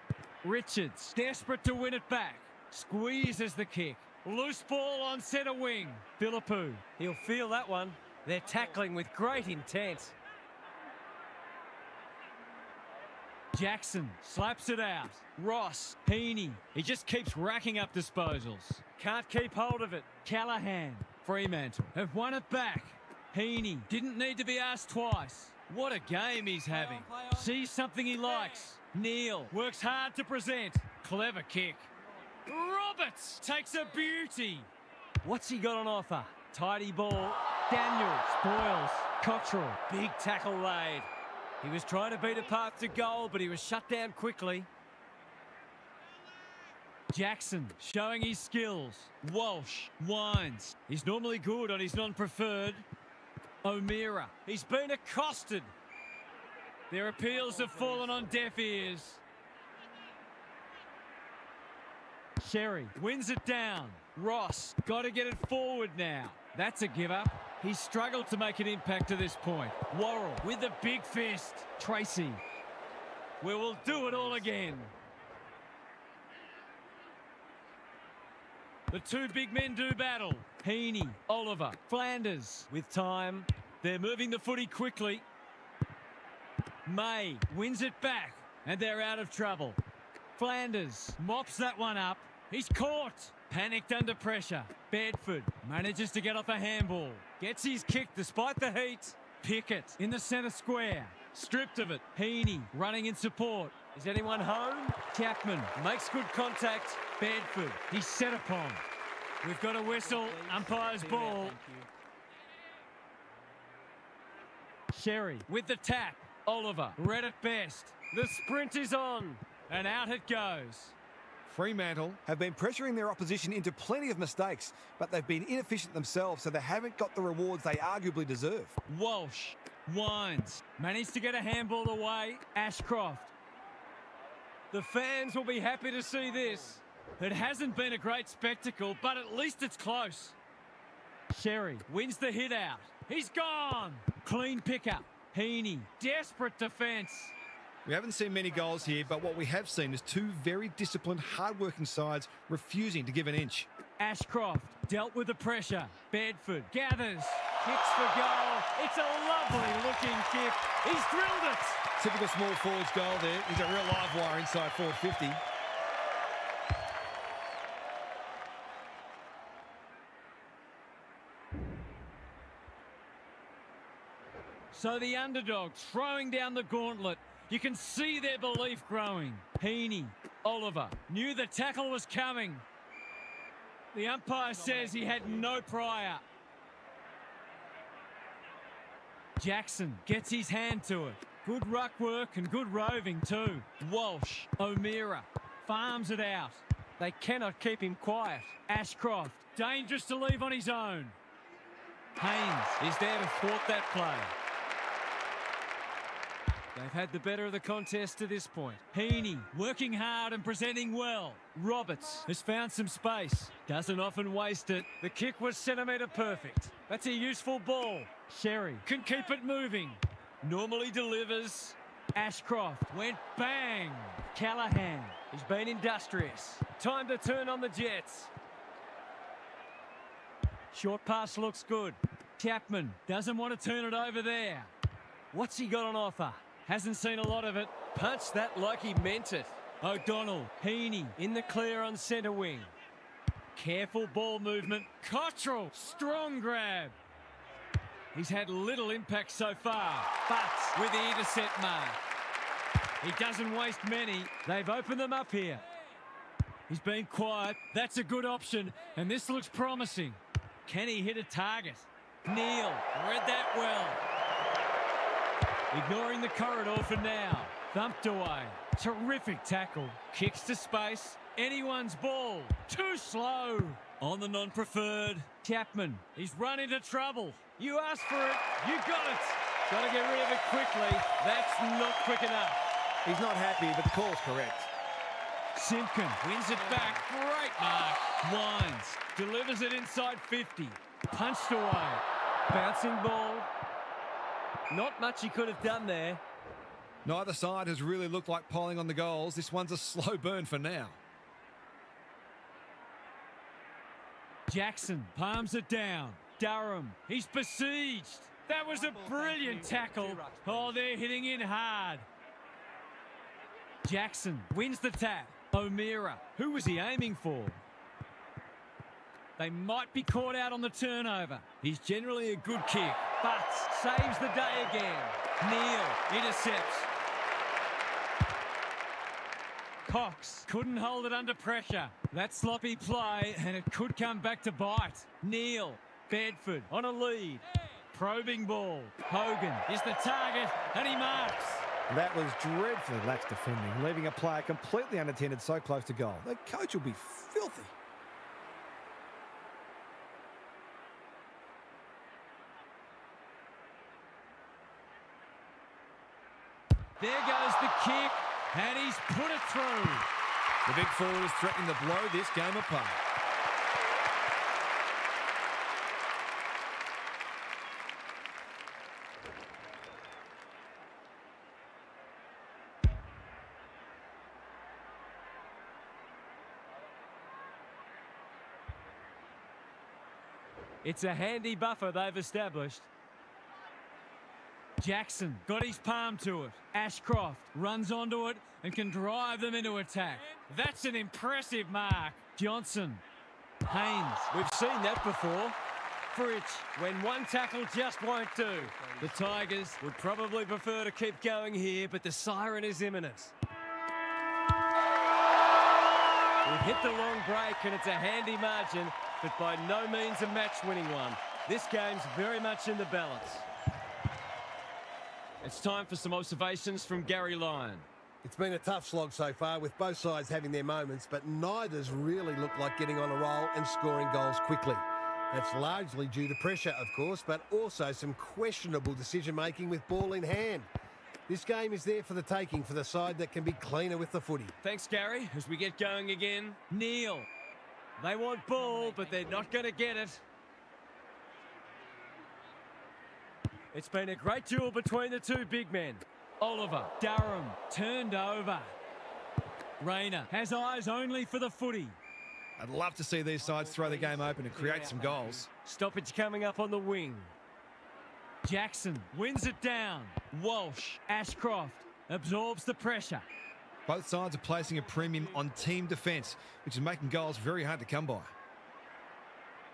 Richards desperate to win it back. Squeezes the kick. Loose ball on centre wing. Philippou. He'll feel that one. They're tackling with great intent. Jackson slaps it out. Ross. Heaney. He just keeps racking up disposals. Can't keep hold of it. Callahan. Fremantle have won it back. Heaney didn't need to be asked twice. What a game he's having. Sees something he likes. Neal works hard to present. Clever kick. Roberts takes a beauty. What's he got on offer? Tidy ball. Daniel spoils. Cottrell. Big tackle laid. He was trying to beat a path to goal, but he was shut down quickly. Jackson showing his skills. Walsh winds. He's normally good on his non-preferred. O'Meara. He's been accosted. Their appeals have fallen on deaf ears. Sherry wins it down. Ross got to get it forward now. That's a give up. He's struggled to make an impact to this point. Worrell with a big fist. Tracy. We will do it all again. The two big men do battle. Heaney, Oliver, Flanders with time. They're moving the footy quickly. May wins it back and they're out of trouble. Flanders mops that one up. He's caught. Panicked under pressure. Bedford manages to get off a handball. Gets his kick despite the heat. Pickett in the centre square. Stripped of it. Heaney running in support. Is anyone home? Chapman makes good contact. Bedford, he's set upon. We've got a whistle. Umpire's ball. Sherry with the tap. Oliver read it best. The sprint is on. And out it goes. Fremantle have been pressuring their opposition into plenty of mistakes, but they've been inefficient themselves, so they haven't got the rewards they arguably deserve. Walsh winds. Managed to get a handball away. Ashcroft. The fans will be happy to see this. It hasn't been a great spectacle, but at least it's close. Sherry wins the hit out. He's gone. Clean pickup. Heaney, desperate defence. We haven't seen many goals here, but what we have seen is two very disciplined, hard-working sides refusing to give an inch. Ashcroft dealt with the pressure. Bedford gathers. Kicks for goal. It's a lovely-looking kick. He's drilled it. Typical small forwards goal there. He's a real live wire inside forward 50. So the underdog throwing down the gauntlet. You can see their belief growing. Heaney, Oliver, knew the tackle was coming. The umpire says he had no prior. Jackson gets his hand to it. Good ruck work and good roving too. Walsh, O'Meara, farms it out. They cannot keep him quiet. Ashcroft, dangerous to leave on his own. Haynes is there to thwart that play. They've had the better of the contest to this point. Heaney working hard and presenting well. Roberts has found some space. Doesn't often waste it. The kick was centimetre perfect. That's a useful ball. Sherry can keep it moving. Normally delivers. Ashcroft went bang. Callahan, he's been industrious. Time to turn on the Jets. Short pass looks good. Chapman doesn't want to turn it over there. What's he got on offer? Hasn't seen a lot of it. Punched that like he meant it. O'Donnell, Heaney in the clear on centre wing. Careful ball movement. Cottrell, strong grab. He's had little impact so far. Butts with the intercept mark. He doesn't waste many. They've opened them up here. He's been quiet. That's a good option. And this looks promising. Can he hit a target? Neal read that well. Ignoring the corridor for now. Thumped away. Terrific tackle. Kicks to space. Anyone's ball. Too slow. On the non-preferred, Chapman. He's run into trouble. You asked for it. You got it. Got to get rid of it quickly. That's not quick enough. He's not happy, but the call's correct. Simpkin wins it back. Great mark. Wines. Delivers it inside 50. Punched away. Bouncing ball. Not much he could have done there. Neither side has really looked like piling on the goals. This one's a slow burn for now. Jackson palms it down. Durham. He's besieged. That was a brilliant tackle. Oh, they're hitting in hard. Jackson wins the tap. O'Meara. Who was he aiming for? They might be caught out on the turnover. He's generally a good kick, but saves the day again. Neal intercepts. Cox couldn't hold it under pressure. That sloppy play, and it could come back to bite. Neal. Bedford on a lead. Probing ball. Hogan is the target, and he marks. That was dreadfully lax defending, leaving a player completely unattended so close to goal. The coach will be filthy. There goes the kick, and he's put it through. The big forward is threatening to blow this game apart. It's a handy buffer they've established. Jackson got his palm to it. Ashcroft runs onto it and can drive them into attack. That's an impressive mark. Johnson. Haynes. We've seen that before. Fritsch, when one tackle just won't do. The Tigers would probably prefer to keep going here, but the siren is imminent. We've hit the long break and it's a handy margin, but by no means a match-winning one. This game's very much in the balance. It's time for some observations from Gary Lyon. It's been a tough slog so far, with both sides having their moments, but neither's really looked like getting on a roll and scoring goals quickly. That's largely due to pressure, of course, but also some questionable decision-making with ball in hand. This game is there for the taking for the side that can be cleaner with the footy. Thanks, Gary. As we get going again, Neal. They want ball, but they're not going to get it. It's been a great duel between the two big men. Oliver, Durham, turned over. Rayner has eyes only for the footy. I'd love to see these sides throw the game open and create some goals. Stoppage coming up on the wing. Jackson wins it down. Walsh, Ashcroft absorbs the pressure. Both sides are placing a premium on team defence, which is making goals very hard to come by.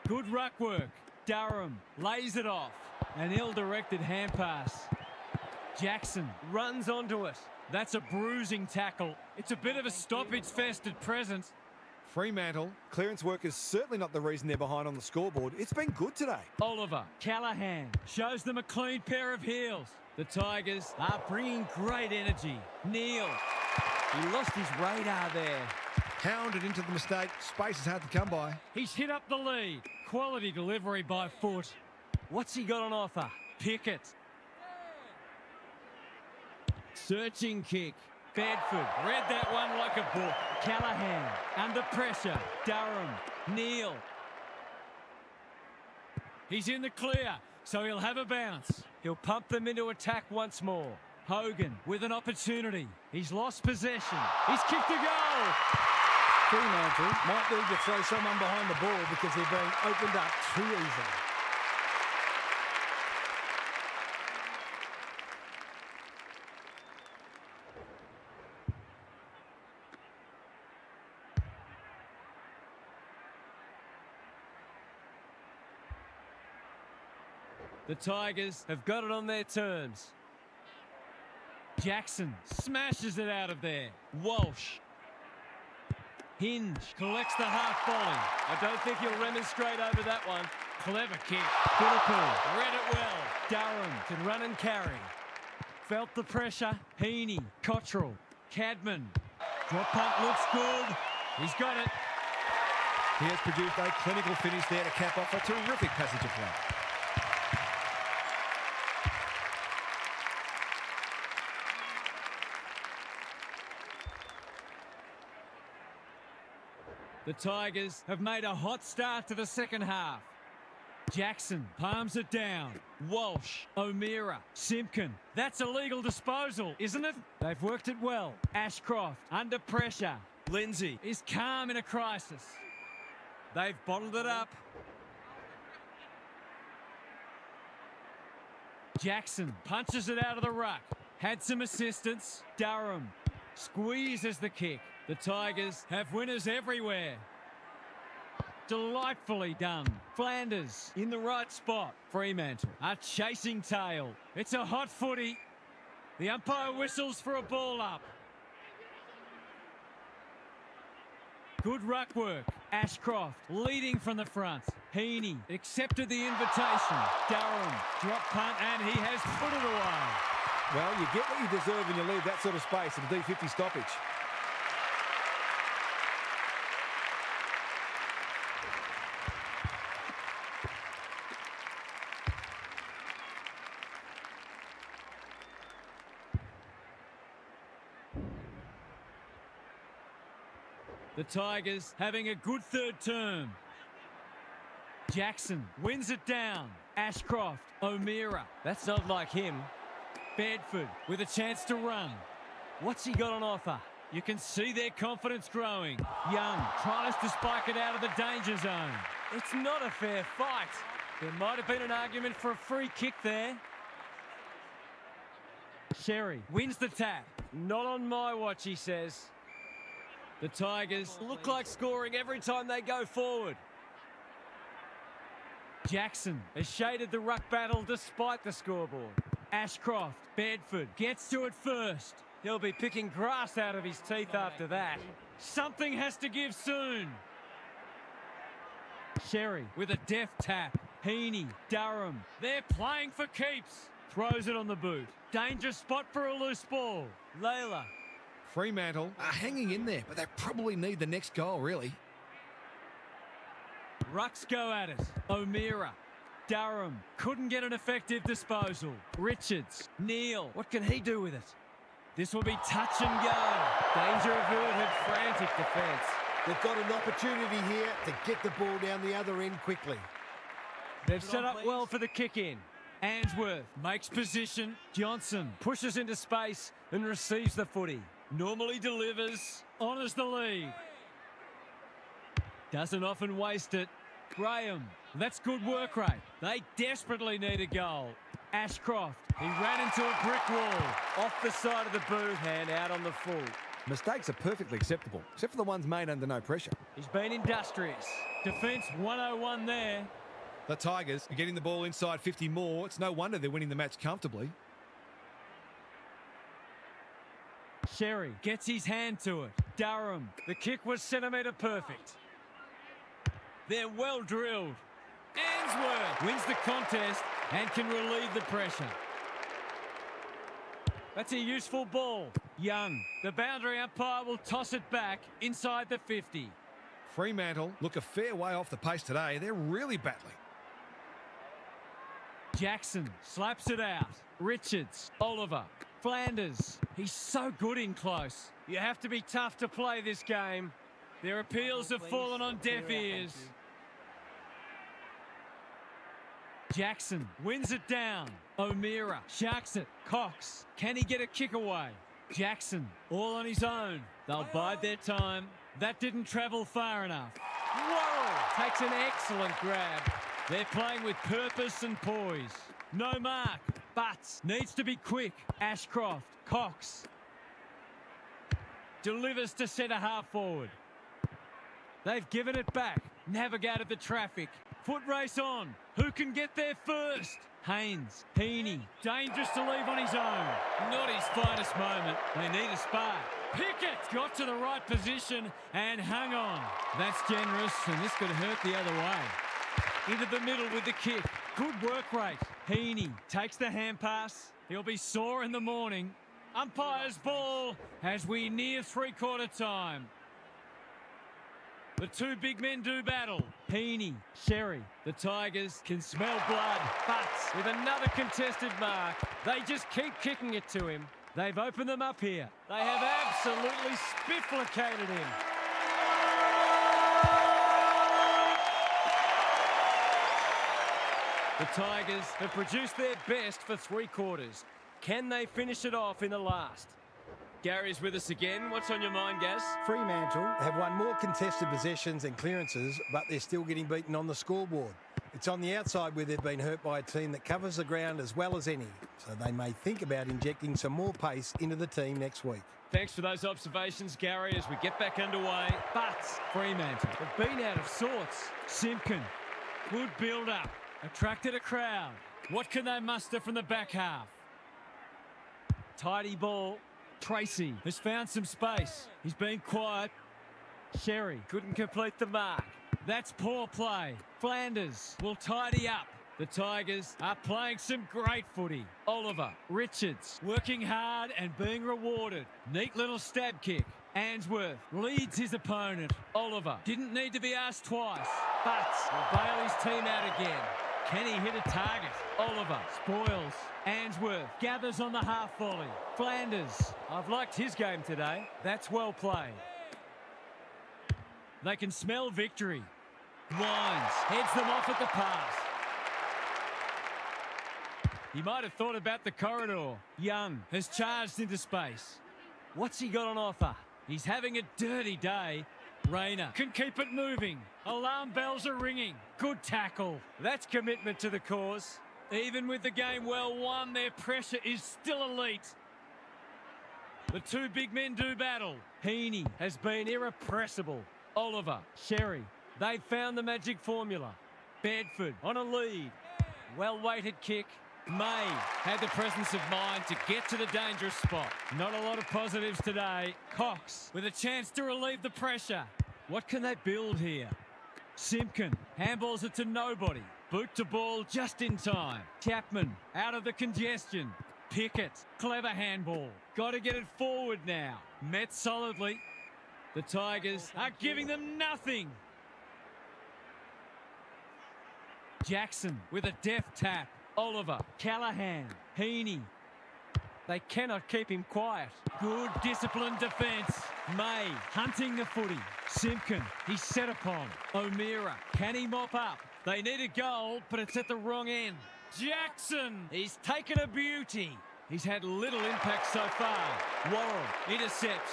Good ruck work. Durham lays it off. An ill-directed hand pass. Jackson runs onto it. That's a bruising tackle. It's a bit of a stoppage fest at present. Fremantle, clearance work is certainly not the reason they're behind on the scoreboard. It's been good today. Oliver, Callahan shows them a clean pair of heels. The Tigers are bringing great energy. Neal, he lost his radar there. Hounded into the mistake. Space is hard to come by. He's hit up the lead. Quality delivery by foot. What's he got on offer? Pickett. Searching kick. Bedford read that one like a book. Callahan under pressure. Durham. Neal. He's in the clear, so he'll have a bounce. He'll pump them into attack once more. Hogan with an opportunity. He's lost possession. He's kicked a goal. Fremantle might need to throw someone behind the ball because they're being opened up too easily. The Tigers have got it on their terms. Jackson smashes it out of there. Walsh. Hinge collects the half volley. I don't think he'll remonstrate over that one. Clever kick. Philippou read it well. Durham can run and carry. Felt the pressure. Heaney. Cottrell. Cadman. Drop punt looks good. He's got it. He has produced a clinical finish there to cap off a terrific passage of play. The Tigers have made a hot start to the second half. Jackson palms it down. Walsh, O'Meara, Simpkin. That's a legal disposal, isn't it? They've worked it well. Ashcroft under pressure. Lindsay is calm in a crisis. They've bottled it up. Jackson punches it out of the ruck. Had some assistance. Durham squeezes the kick. The Tigers have winners everywhere. Delightfully done. Flanders in the right spot. Fremantle are chasing tail. It's a hot footy. The umpire whistles for a ball up. Good ruck work. Ashcroft leading from the front. Heaney accepted the invitation. Durham drop punt and he has put it away. Well, you get what you deserve when you leave that sort of space at a D50 stoppage. The Tigers having a good third term. Jackson wins it down. Ashcroft, O'Meara. That's not like him. Bedford with a chance to run. What's he got on offer? You can see their confidence growing. Young tries to spike it out of the danger zone. It's not a fair fight. There might have been an argument for a free kick there. Sherry wins the tap. Not on my watch, he says. The Tigers look like scoring every time they go forward. Jackson has shaded the ruck battle despite the scoreboard. Ashcroft, Bedford gets to it first. He'll be picking grass out of his teeth after that. Something has to give soon. Sherry with a deft tap. Heaney, Durham, they're playing for keeps. Throws it on the boot. Danger spot for a loose ball. Layla. Fremantle are hanging in there, but they probably need the next goal, really. Rucks go at it. O'Meara. Durham couldn't get an effective disposal. Richards. Neal. What can he do with it? This will be touch and go. Danger averted. Frantic defence. They've got an opportunity here to get the ball down the other end quickly. They've set up well for the kick-in. Answorth makes position. Johnson pushes into space and receives the footy. Normally delivers, honours the lead. Doesn't often waste it. Graham, that's good work rate. They desperately need a goal. Ashcroft, he ran into a brick wall. Off the side of the boot and out on the full. Mistakes are perfectly acceptable, except for the ones made under no pressure. He's been industrious. Defence 101 there. The Tigers are getting the ball inside 50 more. It's no wonder they're winning the match comfortably. Sherry gets his hand to it. Durham, the kick was centimetre perfect. They're well drilled. Answorth wins the contest and can relieve the pressure. That's a useful ball. Young, the boundary umpire will toss it back inside the 50. Fremantle look a fair way off the pace today. They're really battling. Jackson slaps it out. Richards, Oliver, Flanders. He's so good in close. You have to be tough to play this game. Their appeals have fallen on deaf ears. Jackson wins it down. O'Meara sharks it. Cox, can he get a kick away? Jackson, all on his own. They'll bide their time. That didn't travel far enough. Whoa! Takes an excellent grab. They're playing with purpose and poise. No mark. Butts needs to be quick. Ashcroft, Cox. Delivers to centre half forward. They've given it back. Navigated the traffic. Foot race on. Who can get there first? Haynes, Heaney, dangerous to leave on his own. Not his finest moment. They need a spark. Pickett got to the right position and hung on. That's generous, and this could hurt the other way. Into the middle with the kick. Good work rate. Heaney takes the hand pass. He'll be sore in the morning. Umpire's ball as we near three-quarter time. The two big men do battle. Heaney, Sherry. The Tigers can smell blood, but with another contested mark, they just keep kicking it to him. They've opened them up here. They have absolutely spifflicated him. The Tigers have produced their best for 3 quarters. Can they finish it off in the last? Gary's with us again. What's on your mind, Gaz? Fremantle have won more contested possessions and clearances, but they're still getting beaten on the scoreboard. It's on the outside where they've been hurt by a team that covers the ground as well as any, so they may think about injecting some more pace into the team next week. Thanks for those observations, Gary, as we get back underway. But Fremantle have been out of sorts. Simpkin, good build-up, attracted a crowd. What can they muster from the back half? Tidy ball. Tracy has found some space. He's been quiet. Sherry couldn't complete the mark. That's poor play. Flanders will tidy up. The Tigers are playing some great footy. Oliver, Richards, working hard and being rewarded. Neat little stab kick. Answorth leads his opponent. Oliver didn't need to be asked twice, but will bail his team out again. Can he hit a target? Oliver spoils. Answorth gathers on the half volley. Flanders, I've liked his game today. That's well played. They can smell victory. Wines heads them off at the pass. He might have thought about the corridor. Young has charged into space. What's he got on offer? He's having a dirty day. Rayner can keep it moving. Alarm bells are ringing. Good tackle. That's commitment to the cause. Even with the game well won, their pressure is still elite. The two big men do battle. Heaney has been irrepressible. Oliver, Sherry, they've found the magic formula. Bedford on a lead. Well-weighted kick. May had the presence of mind to get to the dangerous spot. Not a lot of positives today. Cox with a chance to relieve the pressure. What can they build here? Simpkin handballs it to nobody. Boot to ball just in time. Chapman out of the congestion. Pickett, clever handball. Got to get it forward now. Met solidly. The Tigers are giving them nothing. Jackson with a deft tap. Oliver, Callahan, Heaney. They cannot keep him quiet. Good disciplined defence. May hunting the footy. Simpkin, he's set upon. O'Meara, can he mop up? They need a goal, but it's at the wrong end. Jackson, he's taken a beauty. He's had little impact so far. Worrell intercepts.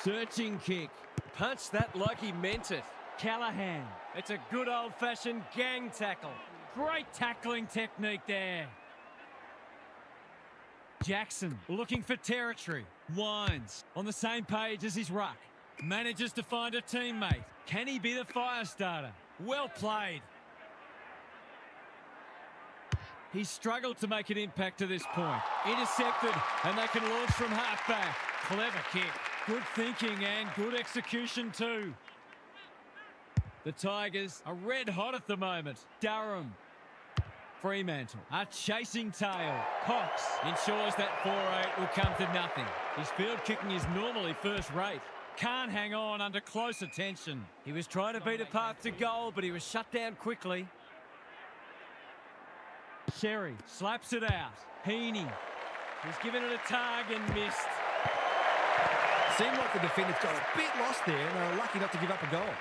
Searching kick. Punched that like he meant it. Callahan, it's a good old-fashioned gang tackle. Great tackling technique there. Jackson looking for territory. Wines on the same page as his ruck. Manages to find a teammate. Can he be the fire starter? Well played. He's struggled to make an impact to this point. Intercepted, and they can launch from half-back. Clever kick. Good thinking and good execution too. The Tigers are red hot at the moment. Durham. Fremantle are chasing tail. Cox ensures that 4-8 will come to nothing. His field kicking is normally first rate. Can't hang on under close attention. He was trying to beat a path to goal, but he was shut down quickly. Sherry slaps it out. Heaney. He's given it a tug and missed. Seemed like the defenders got a bit lost there and they were lucky not to give up a goal.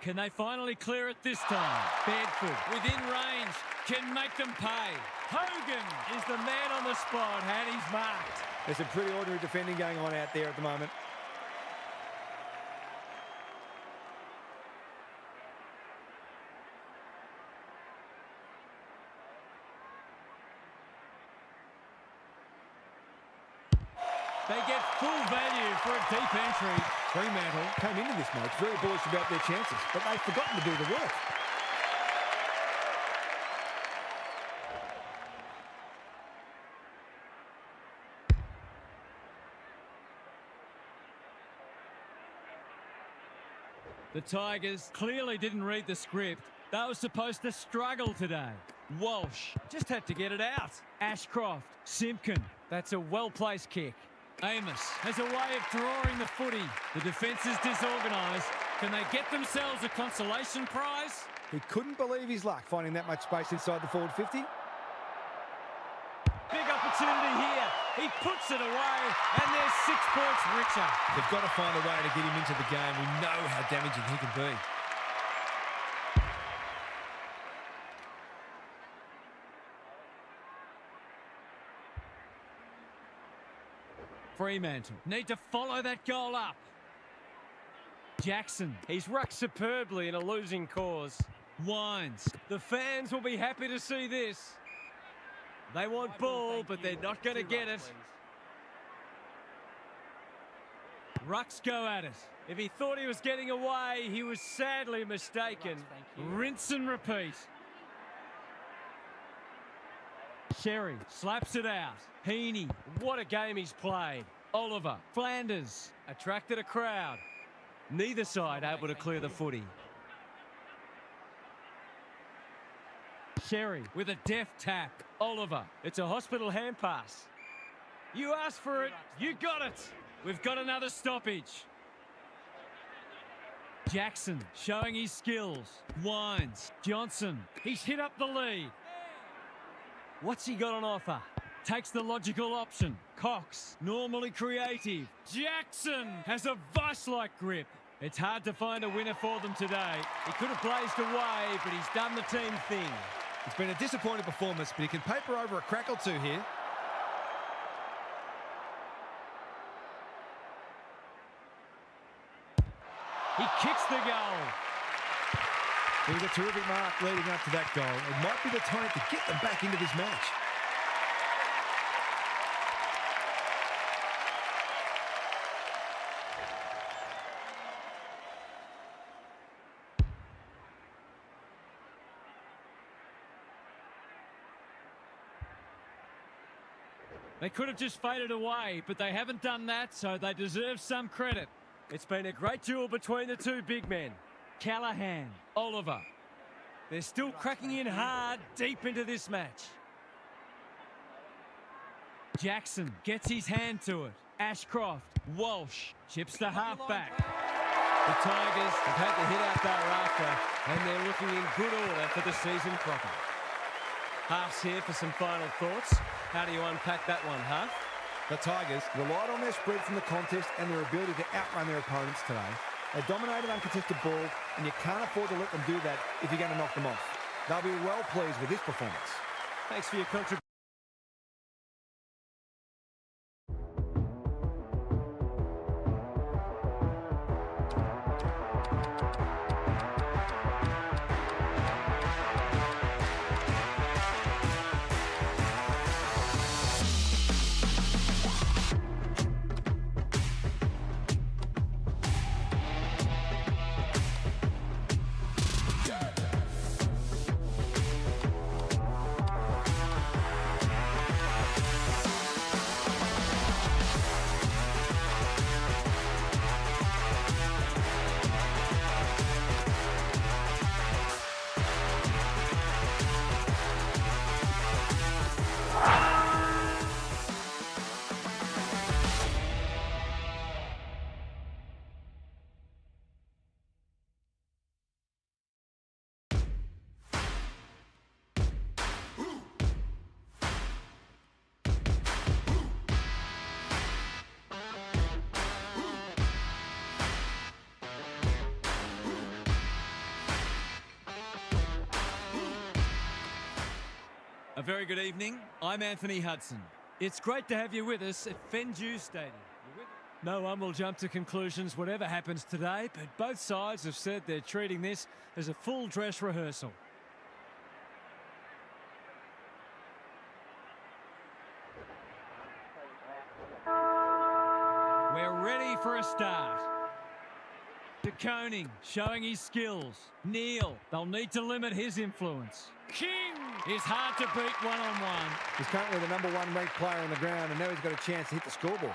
Can they finally clear it this time? Bedford, within range, can make them pay. Hogan is the man on the spot, and he's marked. There's some pretty ordinary defending going on out there at the moment. They get full value for a deep entry. Fremantle came into this match very bullish about their chances, but they've forgotten to do the work. The Tigers clearly didn't read the script. They were supposed to struggle today. Walsh just had to get it out. Ashcroft, Simpkin, that's a well-placed kick. Amos has a way of drawing the footy. The defence is disorganised. Can they get themselves a consolation prize? He couldn't believe his luck finding that much space inside the forward 50. Big opportunity here. He puts it away, and they're 6 points richer. They've got to find a way to get him into the game. We know how damaging he can be. Fremantle need to follow that goal up. Jackson, he's rucked superbly in a losing cause. Wines, the fans will be happy to see this. They want ball, but they're not going to get it. Rucks go at it. If he thought he was getting away, he was sadly mistaken. Rinse and repeat. Sherry slaps it out. Heaney, what a game he's played. Oliver, Flanders, attracted a crowd. Neither side able to clear the footy. Sherry with a deft tap. Oliver, it's a hospital hand pass. You asked for it, you got it. We've got another stoppage. Jackson showing his skills. Wines, Johnson, he's hit up the lead. What's he got on offer? Takes the logical option. Cox, normally creative. Jackson has a vice-like grip. It's hard to find a winner for them today. He could have blazed away, but he's done the team thing. It's been a disappointing performance, but he can paper over a crack or two here. He kicks the goal. It was a terrific mark leading up to that goal. It might be the time to get them back into this match. They could have just faded away, but they haven't done that, so they deserve some credit. It's been a great duel between the two big men. Callahan, Oliver. They're still cracking in hard deep into this match. Jackson gets his hand to it. Ashcroft, Walsh, chips the halfback. The Tigers have had the hit out thereafter, and they're looking in good order for the season proper. Half's here for some final thoughts. How do you unpack that one, Huff? The Tigers relied on their spread from the contest and their ability to outrun their opponents today. They dominated uncontested ball, and you can't afford to let them do that if you're going to knock them off. They'll be well pleased with this performance. Thanks for your contribution. A very good evening. I'm Anthony Hudson. It's great to have you with us at Fenju Stadium. No one will jump to conclusions whatever happens today, but both sides have said they're treating this as a full dress rehearsal. We're ready for a start. De Koning showing his skills. Neal, they'll need to limit his influence. King is hard to beat one-on-one. He's currently the #1 ranked player on the ground, and now he's got a chance to hit the scoreboard.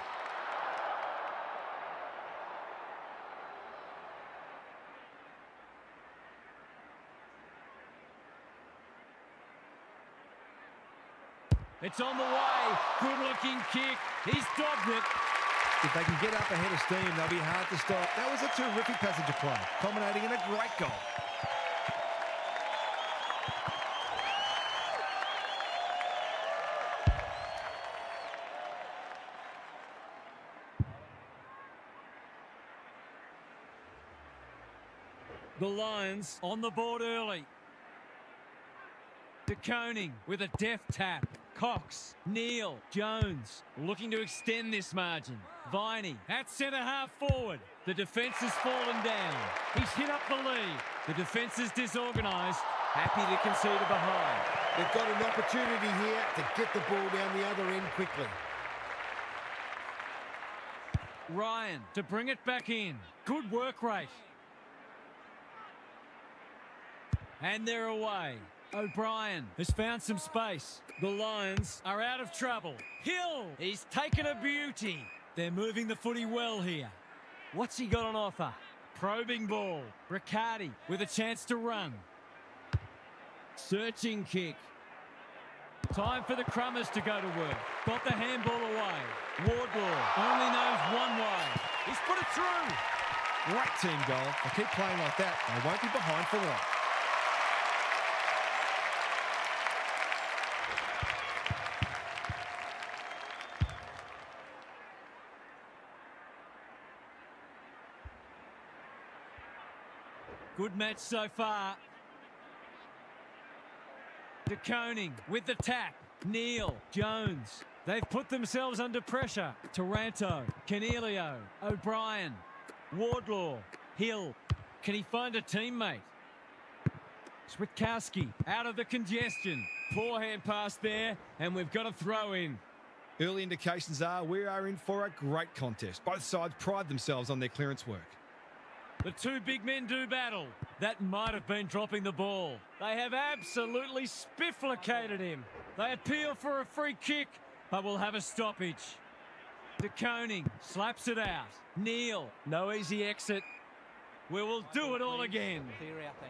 It's on the way. Good-looking kick. He's dogged it. If they can get up ahead of steam, they'll be hard to stop. That was a terrific passage of play, culminating in a great goal. The Lions on the board early. De Koning with a deft tap. Cox, Neal, Jones looking to extend this margin. Viney at centre-half forward. The defence has fallen down. He's hit up the lead. The defence is disorganised. Happy to concede a behind. They've got an opportunity here to get the ball down the other end quickly. Ryan to bring it back in. Good work rate. And they're away. O'Brien has found some space. The Lions are out of trouble. Hill, he's taken a beauty. They're moving the footy well here. What's he got on offer? Probing ball. Riccardi with a chance to run. Searching kick. Time for the Crummers to go to work. Got the handball away. Wardlaw only knows one way. He's put it through. Great team goal. They keep playing like that, they won't be behind for long. Good match so far. De Koning with the tap. Neal, Jones. They've put themselves under pressure. Taranto, Canelio, O'Brien, Wardlaw, Hill. Can he find a teammate? Switkowski out of the congestion. Poor hand pass there, and we've got a throw in. Early indications are we are in for a great contest. Both sides pride themselves on their clearance work. The two big men do battle. That might have been dropping the ball. They have absolutely spifflicated him. They appeal for a free kick, but will have a stoppage. De Koning slaps it out. Neal, no easy exit. We will do it all again.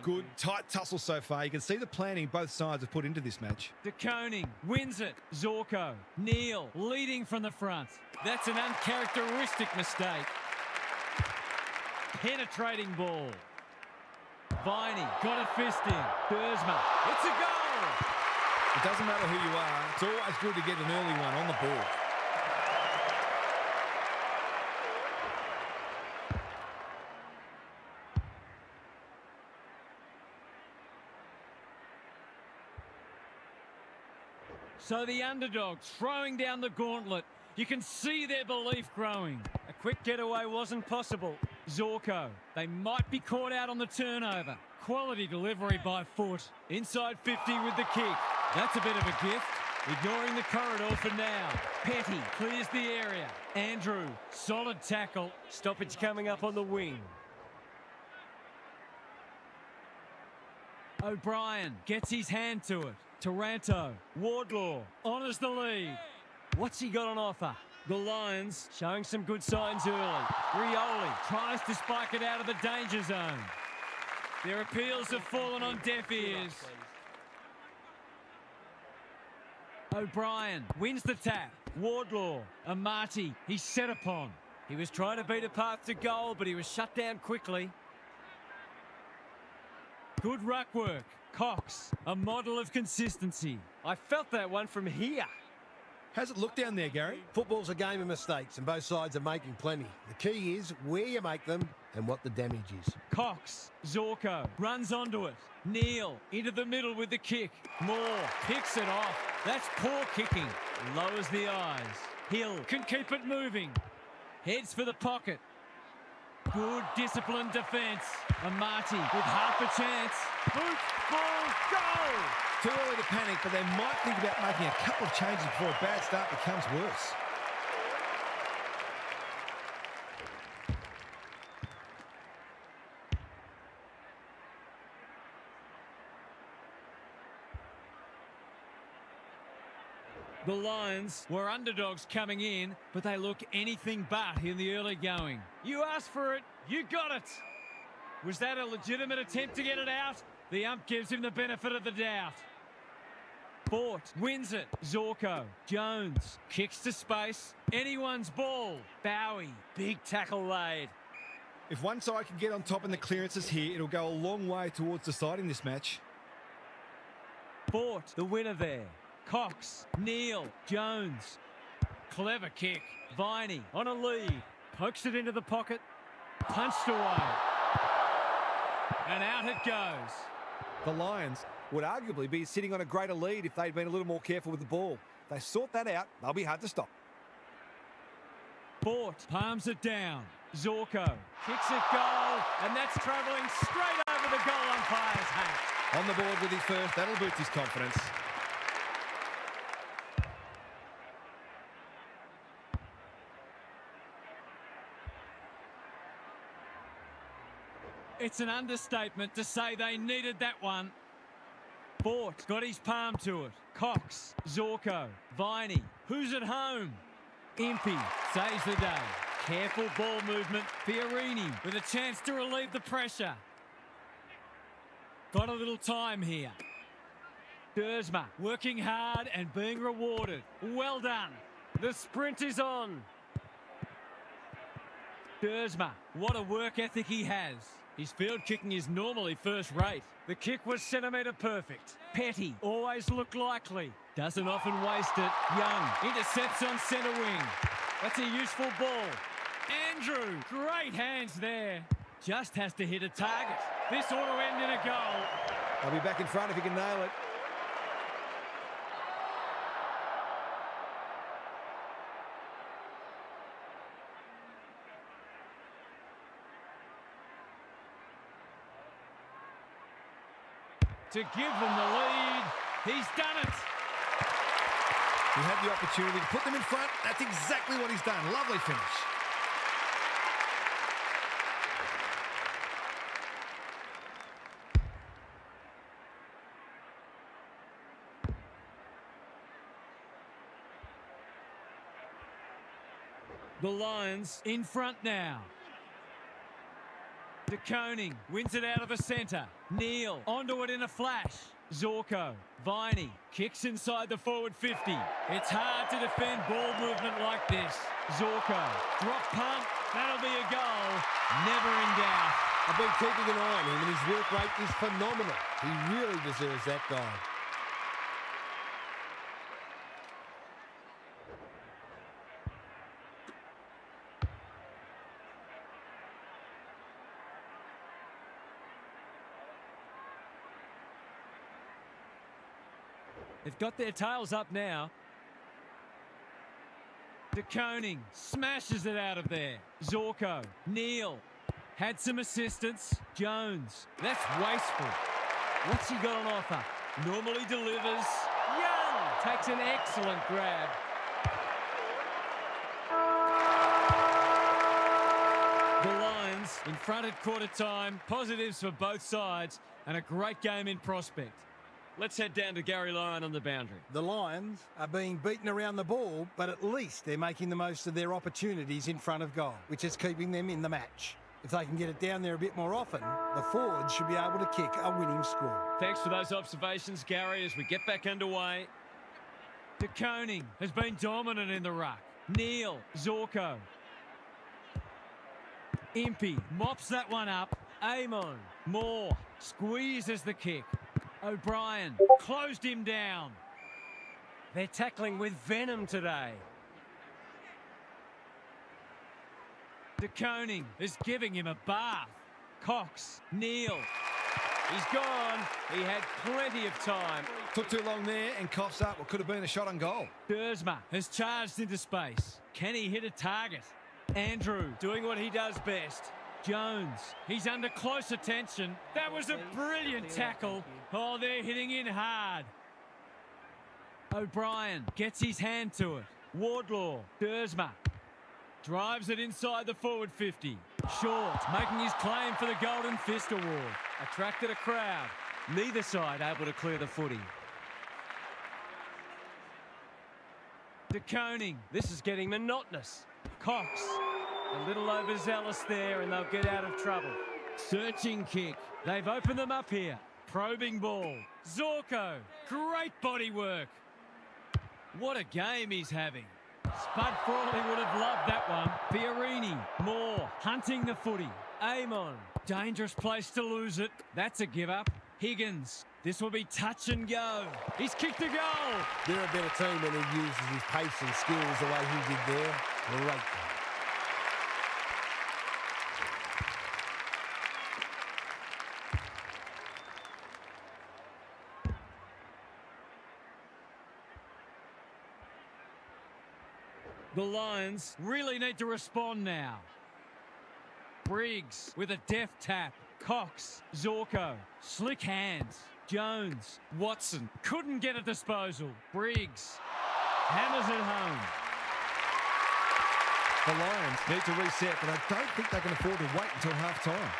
Good, tight tussle so far. You can see the planning both sides have put into this match. De Koning wins it. Zorko, Neal leading from the front. That's an uncharacteristic mistake. Penetrating ball. Viney got a fist in. Dersma, it's a goal! It doesn't matter who you are, it's always good to get an early one on the board. So the underdogs throwing down the gauntlet. You can see their belief growing. A quick getaway wasn't possible. Zorko, they might be caught out on the turnover. Quality delivery by foot. Inside 50 with the kick. That's a bit of a gift. Ignoring the corridor for now. Petty clears the area. Andrew, solid tackle. Stoppage coming up on the wing. O'Brien gets his hand to it. Taranto, Wardlaw honours the lead. What's he got on offer? The Lions showing some good signs early. Rioli tries to spike it out of the danger zone. Their appeals have fallen on deaf ears. O'Brien wins the tap. Wardlaw, Amati, he's set upon. He was trying to beat a path to goal, but he was shut down quickly. Good ruck work. Cox, a model of consistency. I felt that one from here. How's it look down there, Gary? Football's a game of mistakes, and both sides are making plenty. The key is where you make them and what the damage is. Cox, Zorko, runs onto it. Neal, into the middle with the kick. Moore, picks it off. That's poor kicking. Lowers the eyes. Hill can keep it moving. Heads for the pocket. Good disciplined defence. Amati with half a chance. Boot, ball, goal! Too early to panic, but they might think about making a couple of changes before a bad start becomes worse. The Lions were underdogs coming in, but they look anything but in the early going. You asked for it, you got it. Was that a legitimate attempt to get it out? The ump gives him the benefit of the doubt. Fort wins it. Zorko. Jones kicks to space. Anyone's ball. Bowie. Big tackle laid. If one side can get on top in the clearances here, it'll go a long way towards deciding this match. Fort, the winner there. Cox, Neal, Jones. Clever kick. Viney on a lead. Pokes it into the pocket. Punched away. And out it goes. The Lions would arguably be sitting on a greater lead if they'd been a little more careful with the ball. If they sort that out, they'll be hard to stop. Fort palms it down. Zorko kicks it goal, and that's travelling straight over the goal umpire's hat. On the board with his first, that'll boost his confidence. It's an understatement to say they needed that one. Fort got his palm to it. Cox, Zorko, Viney. Who's at home? Impey saves the day. Careful ball movement. Fiorini with a chance to relieve the pressure. Got a little time here. Dersma working hard and being rewarded. Well done. The sprint is on. Dersma, what a work ethic he has. His field kicking is normally first rate. The kick was centimetre perfect. Petty always looked likely. Doesn't often waste it. Young intercepts on centre wing. That's a useful ball. Andrew, great hands there. Just has to hit a target. This ought to end in a goal. I'll be back in front if he can nail it. To give them the lead. He's done it. He had the opportunity to put them in front. That's exactly what he's done. Lovely finish. The Lions in front now. De Koning wins it out of the centre. Neal onto it in a flash. Zorko, Viney kicks inside the forward 50. It's hard to defend ball movement like this. Zorko, drop punt, that'll be a goal. Never in doubt. I've been keeping an eye on him and his work rate is phenomenal. He really deserves that goal. They've got their tails up now. De Koning smashes it out of there. Zorko, Neal, had some assistance. Jones, that's wasteful. What's he got on offer? Normally delivers. Young takes an excellent grab. The Lions in front at quarter time. Positives for both sides and a great game in prospect. Let's head down to Gary Lyon on the boundary. The Lions are being beaten around the ball, but at least they're making the most of their opportunities in front of goal, which is keeping them in the match. If they can get it down there a bit more often, the forwards should be able to kick a winning score. Thanks for those observations, Gary, as we get back underway. De Koning has been dominant in the ruck. Neal, Zorko. Impey mops that one up. Amon, Moore, squeezes the kick. O'Brien closed him down. They're tackling with venom today. De Koning is giving him a bath. Cox, Neal. He's gone. He had plenty of time. Took too long there and coughs up what could have been a shot on goal. Dersma has charged into space. Can he hit a target? Andrew doing what he does best. Jones, he's under close attention. That was a brilliant tackle. Oh, they're hitting in hard. O'Brien gets his hand to it. Wardlaw, Dersma, drives it inside the forward 50. Short, making his claim for the Golden Fist Award. Attracted a crowd. Neither side able to clear the footy. De Koning, this is getting monotonous. Cox, a little overzealous there and they'll get out of trouble. Searching kick. They've opened them up here. Probing ball. Zorko. Great body work. What a game he's having. Spud Frawley would have loved that one. Fiorini. Moore. Hunting the footy. Amon. Dangerous place to lose it. That's a give up. Higgins. This will be touch and go. He's kicked a goal. They're a better team when he uses his pace and skills the way he did there. Great game. The Lions really need to respond now. Briggs with a deft tap. Cox. Zorko. Slick hands. Jones. Watson. Couldn't get a disposal. Briggs. Hammers it home. The Lions need to reset, but I don't think they can afford to wait until half-time.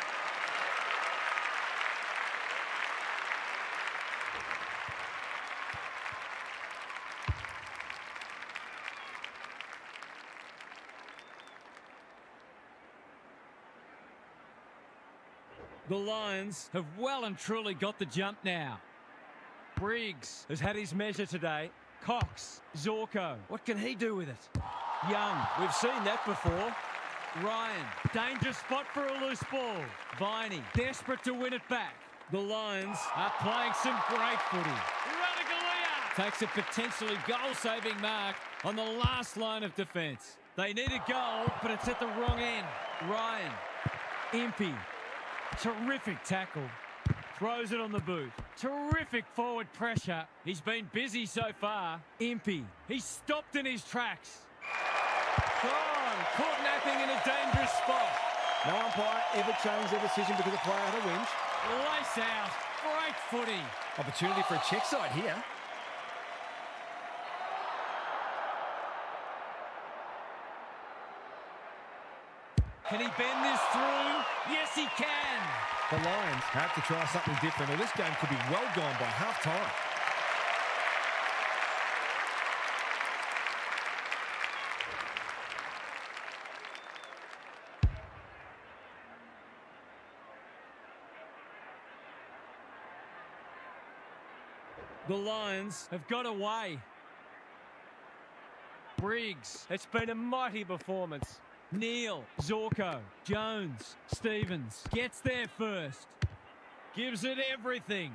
The Lions have well and truly got the jump now. Briggs has had his measure today. Cox. Zorko. What can he do with it? Young. We've seen that before. Ryan. Dangerous spot for a loose ball. Viney. Desperate to win it back. The Lions are playing some great footy. Radagalia takes a potentially goal-saving mark on the last line of defence. They need a goal, but it's at the wrong end. Ryan. Impey. Terrific tackle. Throws it on the boot. Terrific forward pressure. He's been busy so far. Impey. He's stopped in his tracks. Gone. Caught napping in a dangerous spot. No umpire ever changed their decision because a player had a whinge. Lace out. Great footy. Opportunity for a check side here. Can he bend this through? Yes, he can. The Lions have to try something different, or this game could be well gone by half-time. The Lions have got away. Briggs. It's been a mighty performance. Neal, Zorko, Jones, Stevens gets there first. Gives it everything.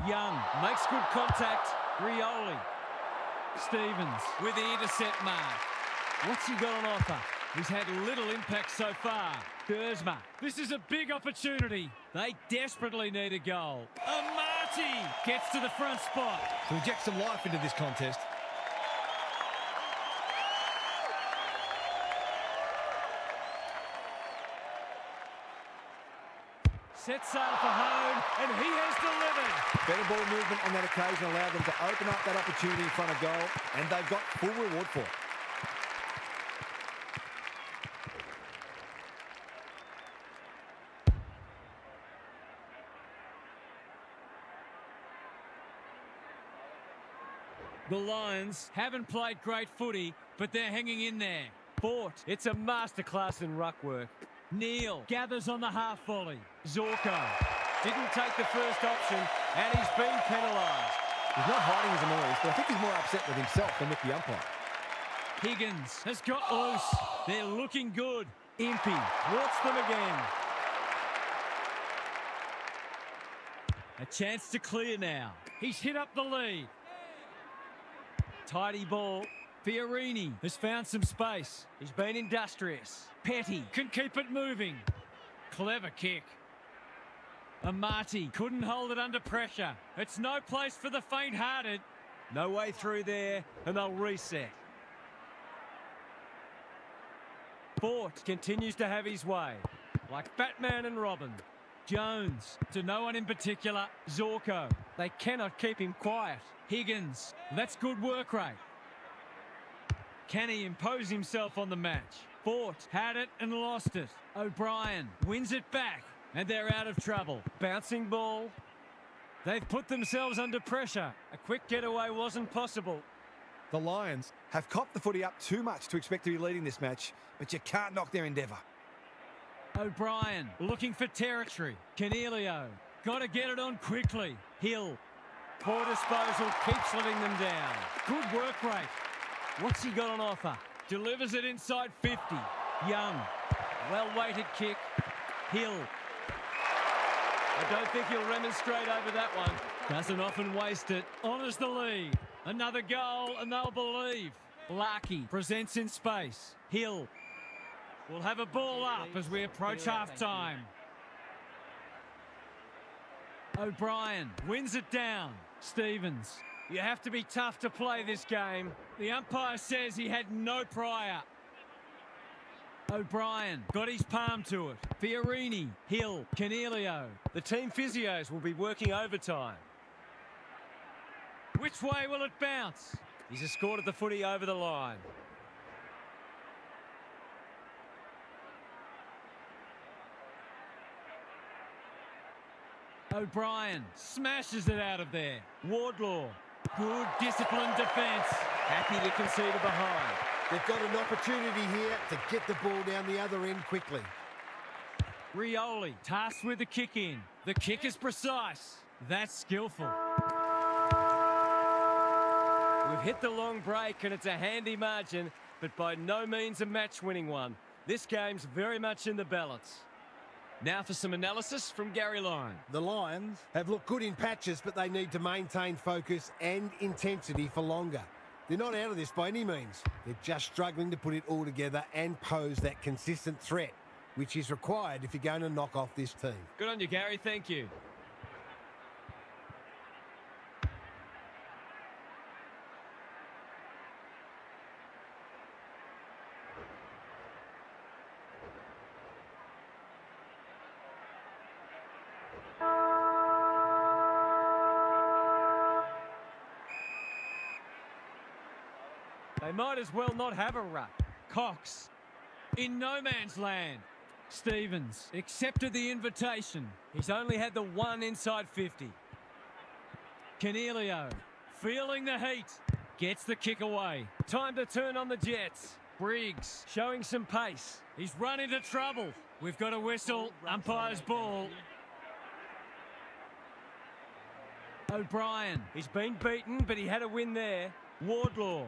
Young makes good contact. Rioli. Stevens with the intercept mark. What's he got on offer? He's had little impact so far. Dersma. This is a big opportunity. They desperately need a goal. Amati gets to the front spot. To inject some life into this contest. Set sail for home, and he has delivered. Better ball movement on that occasion allowed them to open up that opportunity in front of goal, and they've got full reward for it. The Lions haven't played great footy, but they're hanging in there. Fort, it's a masterclass in ruck work. Neal gathers on the half volley. Zorko didn't take the first option, and he's been penalised. He's not hiding his annoyance, but I think he's more upset with himself than with the umpire. Higgins has got loose. They're looking good. Impey thwarts them again. A chance to clear now. He's hit up the lead. Tidy ball. Fiorini has found some space. He's been industrious. Petty can keep it moving. Clever kick. Amati couldn't hold it under pressure. It's no place for the faint-hearted. No way through there, and they'll reset. Fort continues to have his way, like Batman and Robin. Jones, to no one in particular. Zorko, they cannot keep him quiet. Higgins, that's good work rate. Can he impose himself on the match? Fort had it and lost it. O'Brien wins it back, and they're out of trouble. Bouncing ball. They've put themselves under pressure. A quick getaway wasn't possible. The Lions have copped the footy up too much to expect to be leading this match, but you can't knock their endeavour. O'Brien looking for territory. Canelio Got to get it on quickly. Hill. Poor disposal, keeps letting them down. Good work rate. What's he got on offer? Delivers it inside 50. Young. Well-weighted kick. Hill. I don't think he'll remonstrate over that one. Doesn't often waste it. Honours the lead. Another goal and they'll believe. Larkey presents in space. Hill. We'll have a ball up as we approach half-time. O'Brien wins it down. Stevens. You have to be tough to play this game. The umpire says he had no prior. O'Brien got his palm to it. Fiorini, Hill, Canelio. The team physios will be working overtime. Which way will it bounce? He's escorted the footy over the line. O'Brien smashes it out of there. Wardlaw. Good disciplined defence. Happy to concede a behind. They've got an opportunity here to get the ball down the other end quickly. Rioli tasked with the kick in. The kick is precise. That's skillful. We've hit the long break and it's a handy margin, but by no means a match-winning one. This game's very much in the balance. Now for some analysis from Gary Lyon. The Lions have looked good in patches, but they need to maintain focus and intensity for longer. They're not out of this by any means. They're just struggling to put it all together and pose that consistent threat, which is required if you're going to knock off this team. Good on you, Gary. Thank you. They might as well not have a ruck. Cox. In no man's land. Stevens accepted the invitation. He's only had the one inside 50. Canelio feeling the heat. Gets the kick away. Time to turn on the Jets. Briggs showing some pace. He's run into trouble. We've got a whistle. Umpire's ball. O'Brien. He's been beaten, but he had a win there. Wardlaw.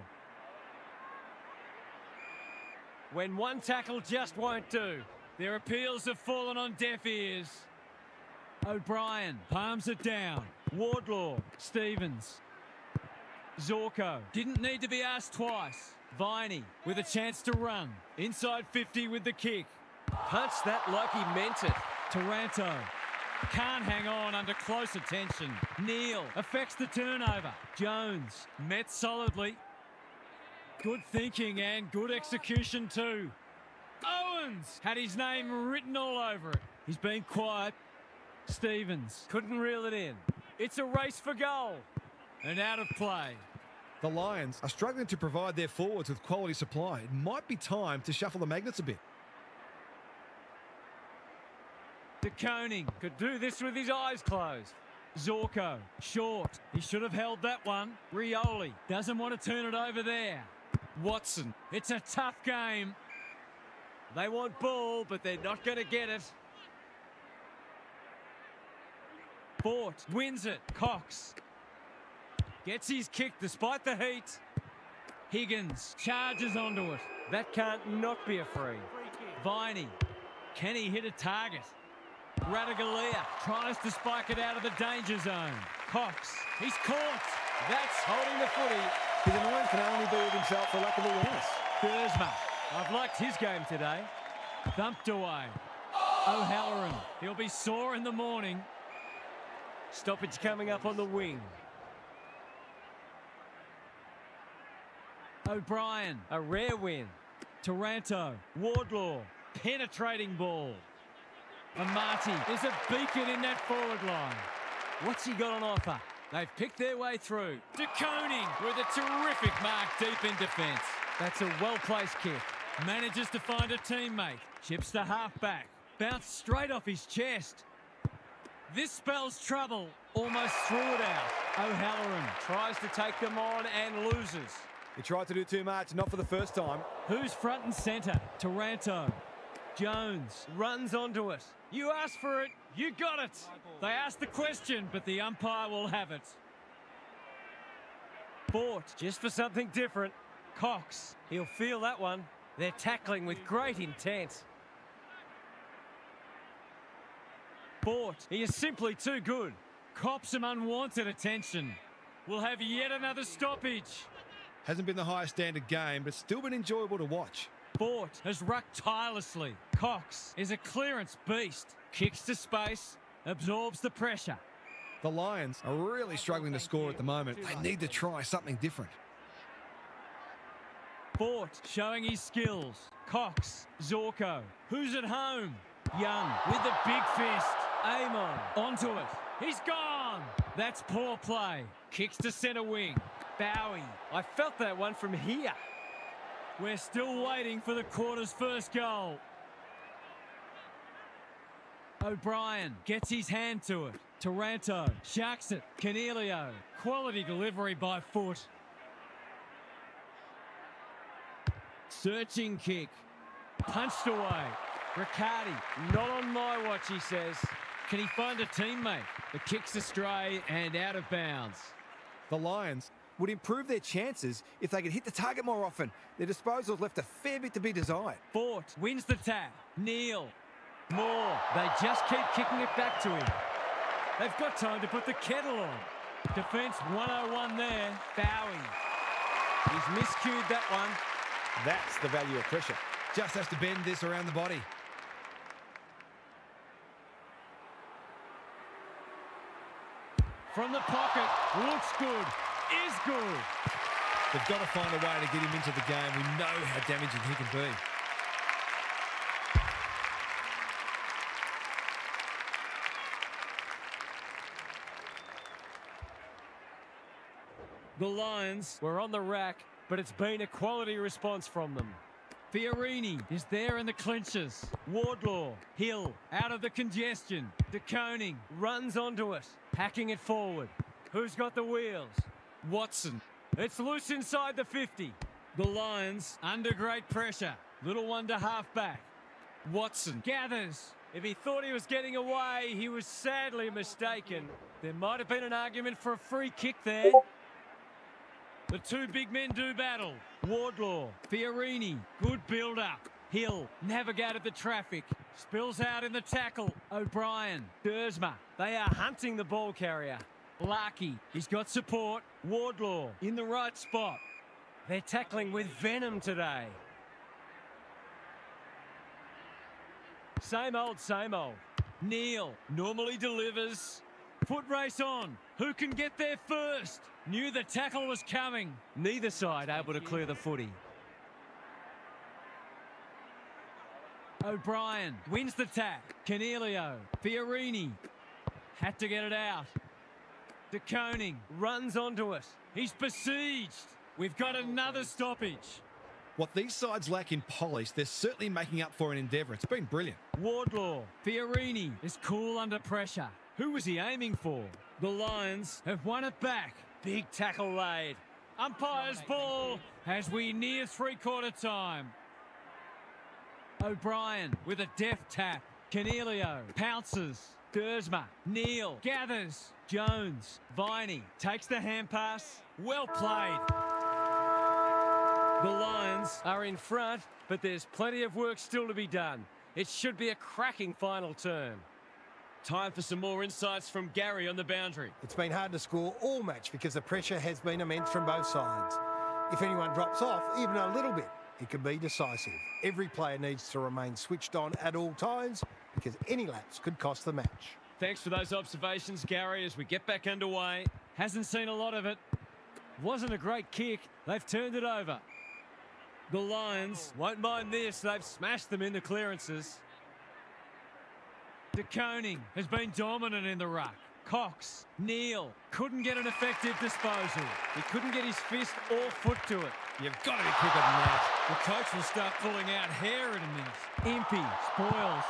When one tackle just won't do. Their appeals have fallen on deaf ears. O'Brien palms it down. Wardlaw. Stevens. Zorko. Didn't need to be asked twice. Viney with a chance to run. Inside 50 with the kick. Punched that like he meant it. Taranto. Can't hang on under close attention. Neal affects the turnover. Jones met solidly. Good thinking and good execution too. Owens had his name written all over it. He's been quiet. Stevens couldn't reel it in. It's a race for goal. And out of play. The Lions are struggling to provide their forwards with quality supply. It might be time to shuffle the magnets a bit. De Koning could do this with his eyes closed. Zorko, short. He should have held that one. Rioli doesn't want to turn it over there. Watson, it's a tough game. They want ball, but they're not going to get it. Fort wins it. Cox gets his kick despite the heat. Higgins charges onto it. That can't not be a free. Viney, can he hit a target? Radaglia tries to spike it out of the danger zone. Cox, he's caught. That's holding the footy. His annoyance can only be with himself for lack of awareness. Thursma, I've liked his game today. Thumped away. O'Halloran, he'll be sore in the morning. Stoppage coming up on the wing. O'Brien, a rare win. Taranto, Wardlaw, penetrating ball. Amati is a beacon in that forward line. What's he got on offer? They've picked their way through. De Koning with a terrific mark deep in defence. That's a well-placed kick. Manages to find a teammate. Chips the half-back. Bounced straight off his chest. This spells trouble. Almost threw it out. O'Halloran tries to take them on and loses. He tried to do too much, not for the first time. Who's front and centre? Taranto. Jones runs onto it. You asked for it, you got it. They asked the question, but the umpire will have it. Fort, just for something different. Cox, he'll feel that one. They're tackling with great intent. Fort, he is simply too good. Cops some unwanted attention. We'll have yet another stoppage. Hasn't been the highest standard game, but still been enjoyable to watch. Fort has rucked tirelessly. Cox is a clearance beast. Kicks to space, absorbs the pressure. The Lions are really struggling to score at the moment. They need to try something different. Fort showing his skills. Cox, Zorko. Who's at home? Young with the big fist. Amon onto it. He's gone. That's poor play. Kicks to centre wing. Bowie. I felt that one from here. We're still waiting for the quarter's first goal. O'Brien gets his hand to it. Taranto sharks it. Canelio. Quality delivery by Foot. Searching kick. Punched away. Riccardi. Not on my watch, he says. Can he find a teammate? The kick's astray and out of bounds. The Lions would improve their chances if they could hit the target more often. Their disposal's left a fair bit to be desired. Fort wins the tap. Neal. Moore. They just keep kicking it back to him. They've got time to put the kettle on. Defence 101 there. Bowie. He's miscued that one. That's the value of pressure. Just has to bend this around the body. From the pocket. Looks good. Is good. They've got to find a way to get him into the game. We know how damaging he can be. The Lions were on the rack, but it's been a quality response from them. Fiorini is there in the clinches. Wardlaw, Hill, out of the congestion. De Koning runs onto it, hacking it forward. Who's got the wheels? Watson. It's loose inside the 50. The Lions under great pressure. Little one to half back. Watson gathers. If he thought he was getting away, he was sadly mistaken. There might have been an argument for a free kick there. The two big men do battle. Wardlaw, Fiorini, good build-up. Hill navigated the traffic. Spills out in the tackle. O'Brien, Dersma. They are hunting the ball carrier. Larkey, he's got support. Wardlaw in the right spot. They're tackling with venom today. Same old, same old. Neal normally delivers. Foot race on. Who can get there first? Knew the tackle was coming. Neither side able to clear the footy. O'Brien wins the tap. Canelio, Fiorini. Had to get it out. De Koning runs onto it. He's besieged. We've got another stoppage. What these sides lack in polish, they're certainly making up for in endeavour. It's been brilliant. Wardlaw, Fiorini is cool under pressure. Who was he aiming for? The Lions have won it back. Big tackle laid. Umpire's ball as we near three-quarter time. O'Brien with a deft tap. Canelio pounces. Dersma. Neal gathers. Jones. Viney takes the hand pass. Well played. The Lions are in front, but there's plenty of work still to be done. It should be a cracking final term. Time for some more insights from Gary on the boundary. It's been hard to score all match because the pressure has been immense from both sides. If anyone drops off even a little bit, it can be decisive. Every player needs to remain switched on at all times because any lapse could cost the match. Thanks for those observations, Gary, as we get back underway. Hasn't seen a lot of it. Wasn't a great kick. They've turned it over. The Lions won't mind this. They've smashed them in the clearances. De Koning has been dominant in the ruck. Cox, Neal, couldn't get an effective disposal. He couldn't get his fist or foot to it. You've got to be quicker than that. The coach will start pulling out hair in a minute. Impey spoils.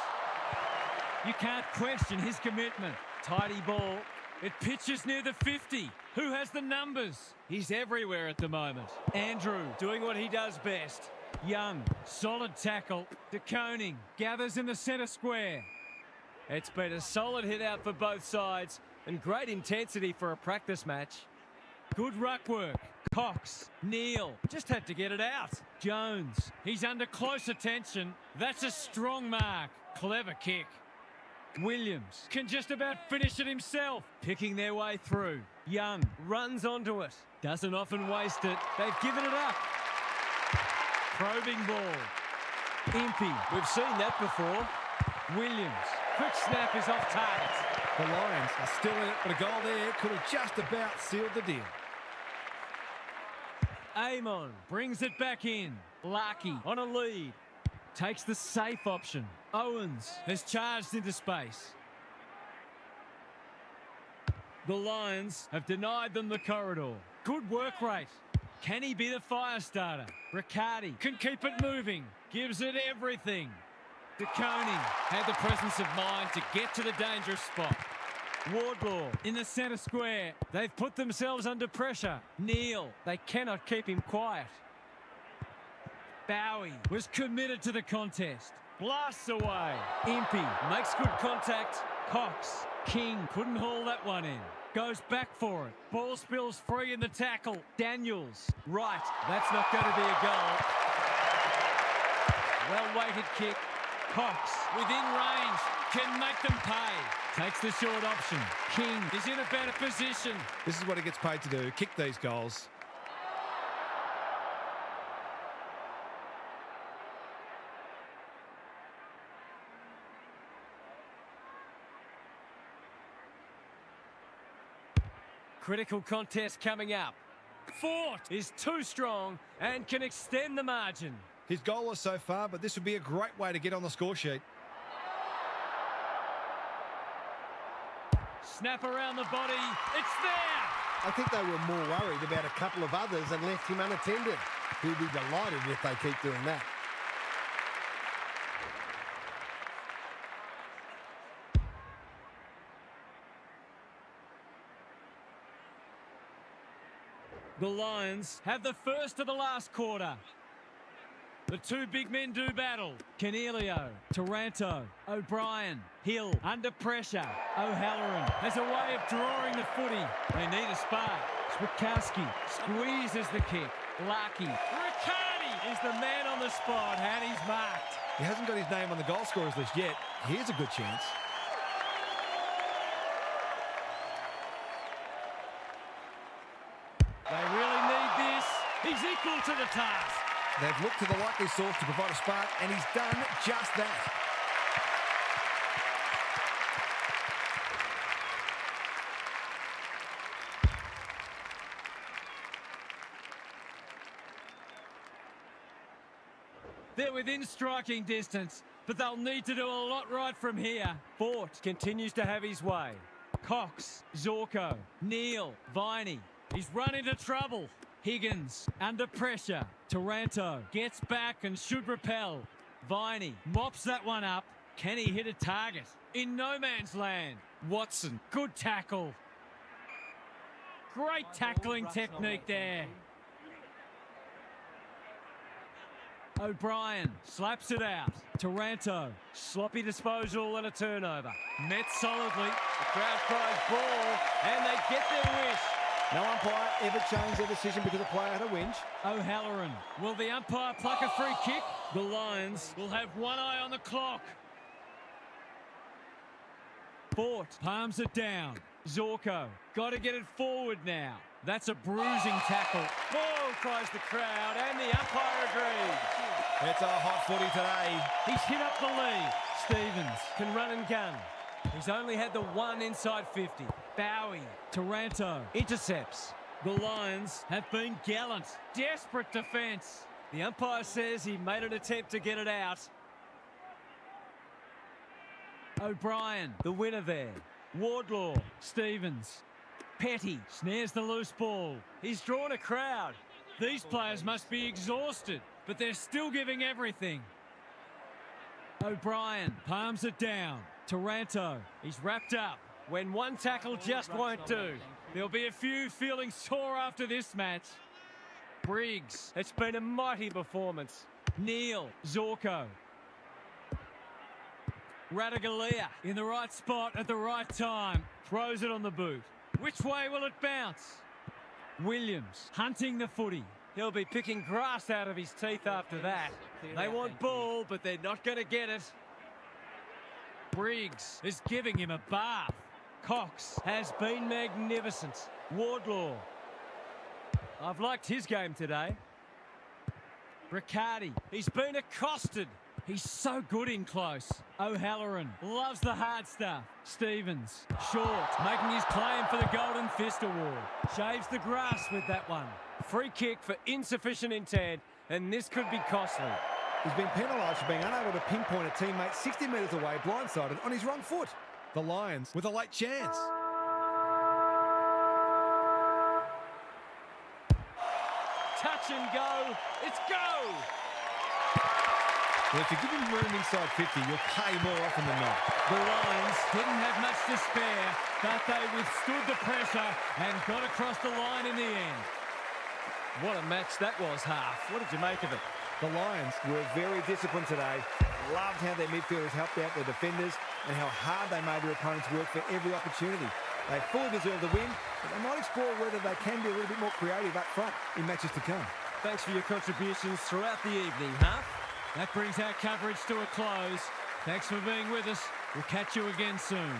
You can't question his commitment. Tidy ball. It pitches near the 50. Who has the numbers? He's everywhere at the moment. Andrew doing what he does best. Young, solid tackle. De Koning gathers in the centre square. It's been a solid hit out for both sides and great intensity for a practice match. Good ruck work. Cox, Neal, just had to get it out. Jones, he's under close attention. That's a strong mark. Clever kick. Williams can just about finish it himself. Picking their way through. Young runs onto it. Doesn't often waste it. They've given it up. Probing ball. Impey, we've seen that before. Williams, quick snap is off target. The Lions are still in it, but a goal there could have just about sealed the deal. Amon brings it back in. Larkey on a lead. Takes the safe option. Owens has charged into space. The Lions have denied them the corridor. Good work rate. Can he be the fire starter? Riccardi can keep it moving. Gives it everything. De Koning had the presence of mind to get to the dangerous spot. Wardlaw in the centre square. They've put themselves under pressure. Neal, they cannot keep him quiet. Bowie was committed to the contest. Blasts away. Impey makes good contact. Cox, King couldn't haul that one in. Goes back for it. Ball spills free in the tackle. Daniels, right. That's not going to be a goal. Well-weighted kick. Cox, within range, can make them pay. Takes the short option. King is in a better position. This is what he gets paid to do, kick these goals. Critical contest coming up. Fort is too strong and can extend the margin. His goal was so far, but this would be a great way to get on the score sheet. Snap around the body. It's there. I think they were more worried about a couple of others and left him unattended. He'll be delighted if they keep doing that. The Lions have the first of the last quarter. The two big men do battle. Canelio, Taranto, O'Brien, Hill under pressure. O'Halloran has a way of drawing the footy. They need a spark. Switkowski squeezes the kick. Larkey. Riccardi is the man on the spot and he's marked. He hasn't got his name on the goal scorers list yet. Here's a good chance. They really need this. He's equal to the task. They've looked to the likely source to provide a spark, and he's done just that. They're within striking distance, but they'll need to do a lot right from here. Fort continues to have his way. Cox, Zorko, Neal, Viney. He's run into trouble. Higgins under pressure. Taranto gets back and should repel. Viney mops that one up. Can he hit a target? In no man's land. Watson, good tackle. Great tackling technique there. O'Brien slaps it out. Taranto, sloppy disposal and a turnover. Met solidly. The crowd cries ball and they get their wish. No umpire ever changed their decision because a player had a whinge. O'Halloran, will the umpire pluck a free kick? The Lions will have one eye on the clock. Fort palms it down. Zorko, got to get it forward now. That's a bruising tackle. Ball, cries the crowd, and the umpire agrees. It's a hot footy today. He's hit up the lead. Stevens can run and gun. He's only had the one inside 50. Bowie, Taranto, intercepts. The Lions have been gallant. Desperate defence. The umpire says he made an attempt to get it out. O'Brien, the winner there. Wardlaw, Stevens. Petty snares the loose ball. He's drawn a crowd. These players must be exhausted, but they're still giving everything. O'Brien palms it down. Taranto, he's wrapped up. When one tackle just won't do, there'll be a few feeling sore after this match. Briggs, it's been a mighty performance. Neal, Zorko. Radaglia in the right spot at the right time. Throws it on the boot. Which way will it bounce? Williams hunting the footy. He'll be picking grass out of his teeth after that. They want ball, but they're not going to get it. Briggs is giving him a bath. Cox has been magnificent. Wardlaw. I've liked his game today. Riccardi. He's been accosted. He's so good in close. O'Halloran loves the hard stuff. Stevens, short, making his claim for the Golden Fist Award. Shaves the grass with that one. Free kick for insufficient intent, and this could be costly. He's been penalised for being unable to pinpoint a teammate 60 metres away, blindsided, on his wrong foot. The Lions with a late chance. Touch and go. It's go! Well, if you give him room inside 50, you'll pay more often than not. The Lions didn't have much to spare, but they withstood the pressure and got across the line in the end. What a match that was, Half. What did you make of it? The Lions were very disciplined today. Loved how their midfielders helped out their defenders and how hard they made their opponents work for every opportunity. They fully deserve the win, but they might explore whether they can be a little bit more creative up front in matches to come. Thanks for your contributions throughout the evening, Half. That brings our coverage to a close. Thanks for being with us. We'll catch you again soon.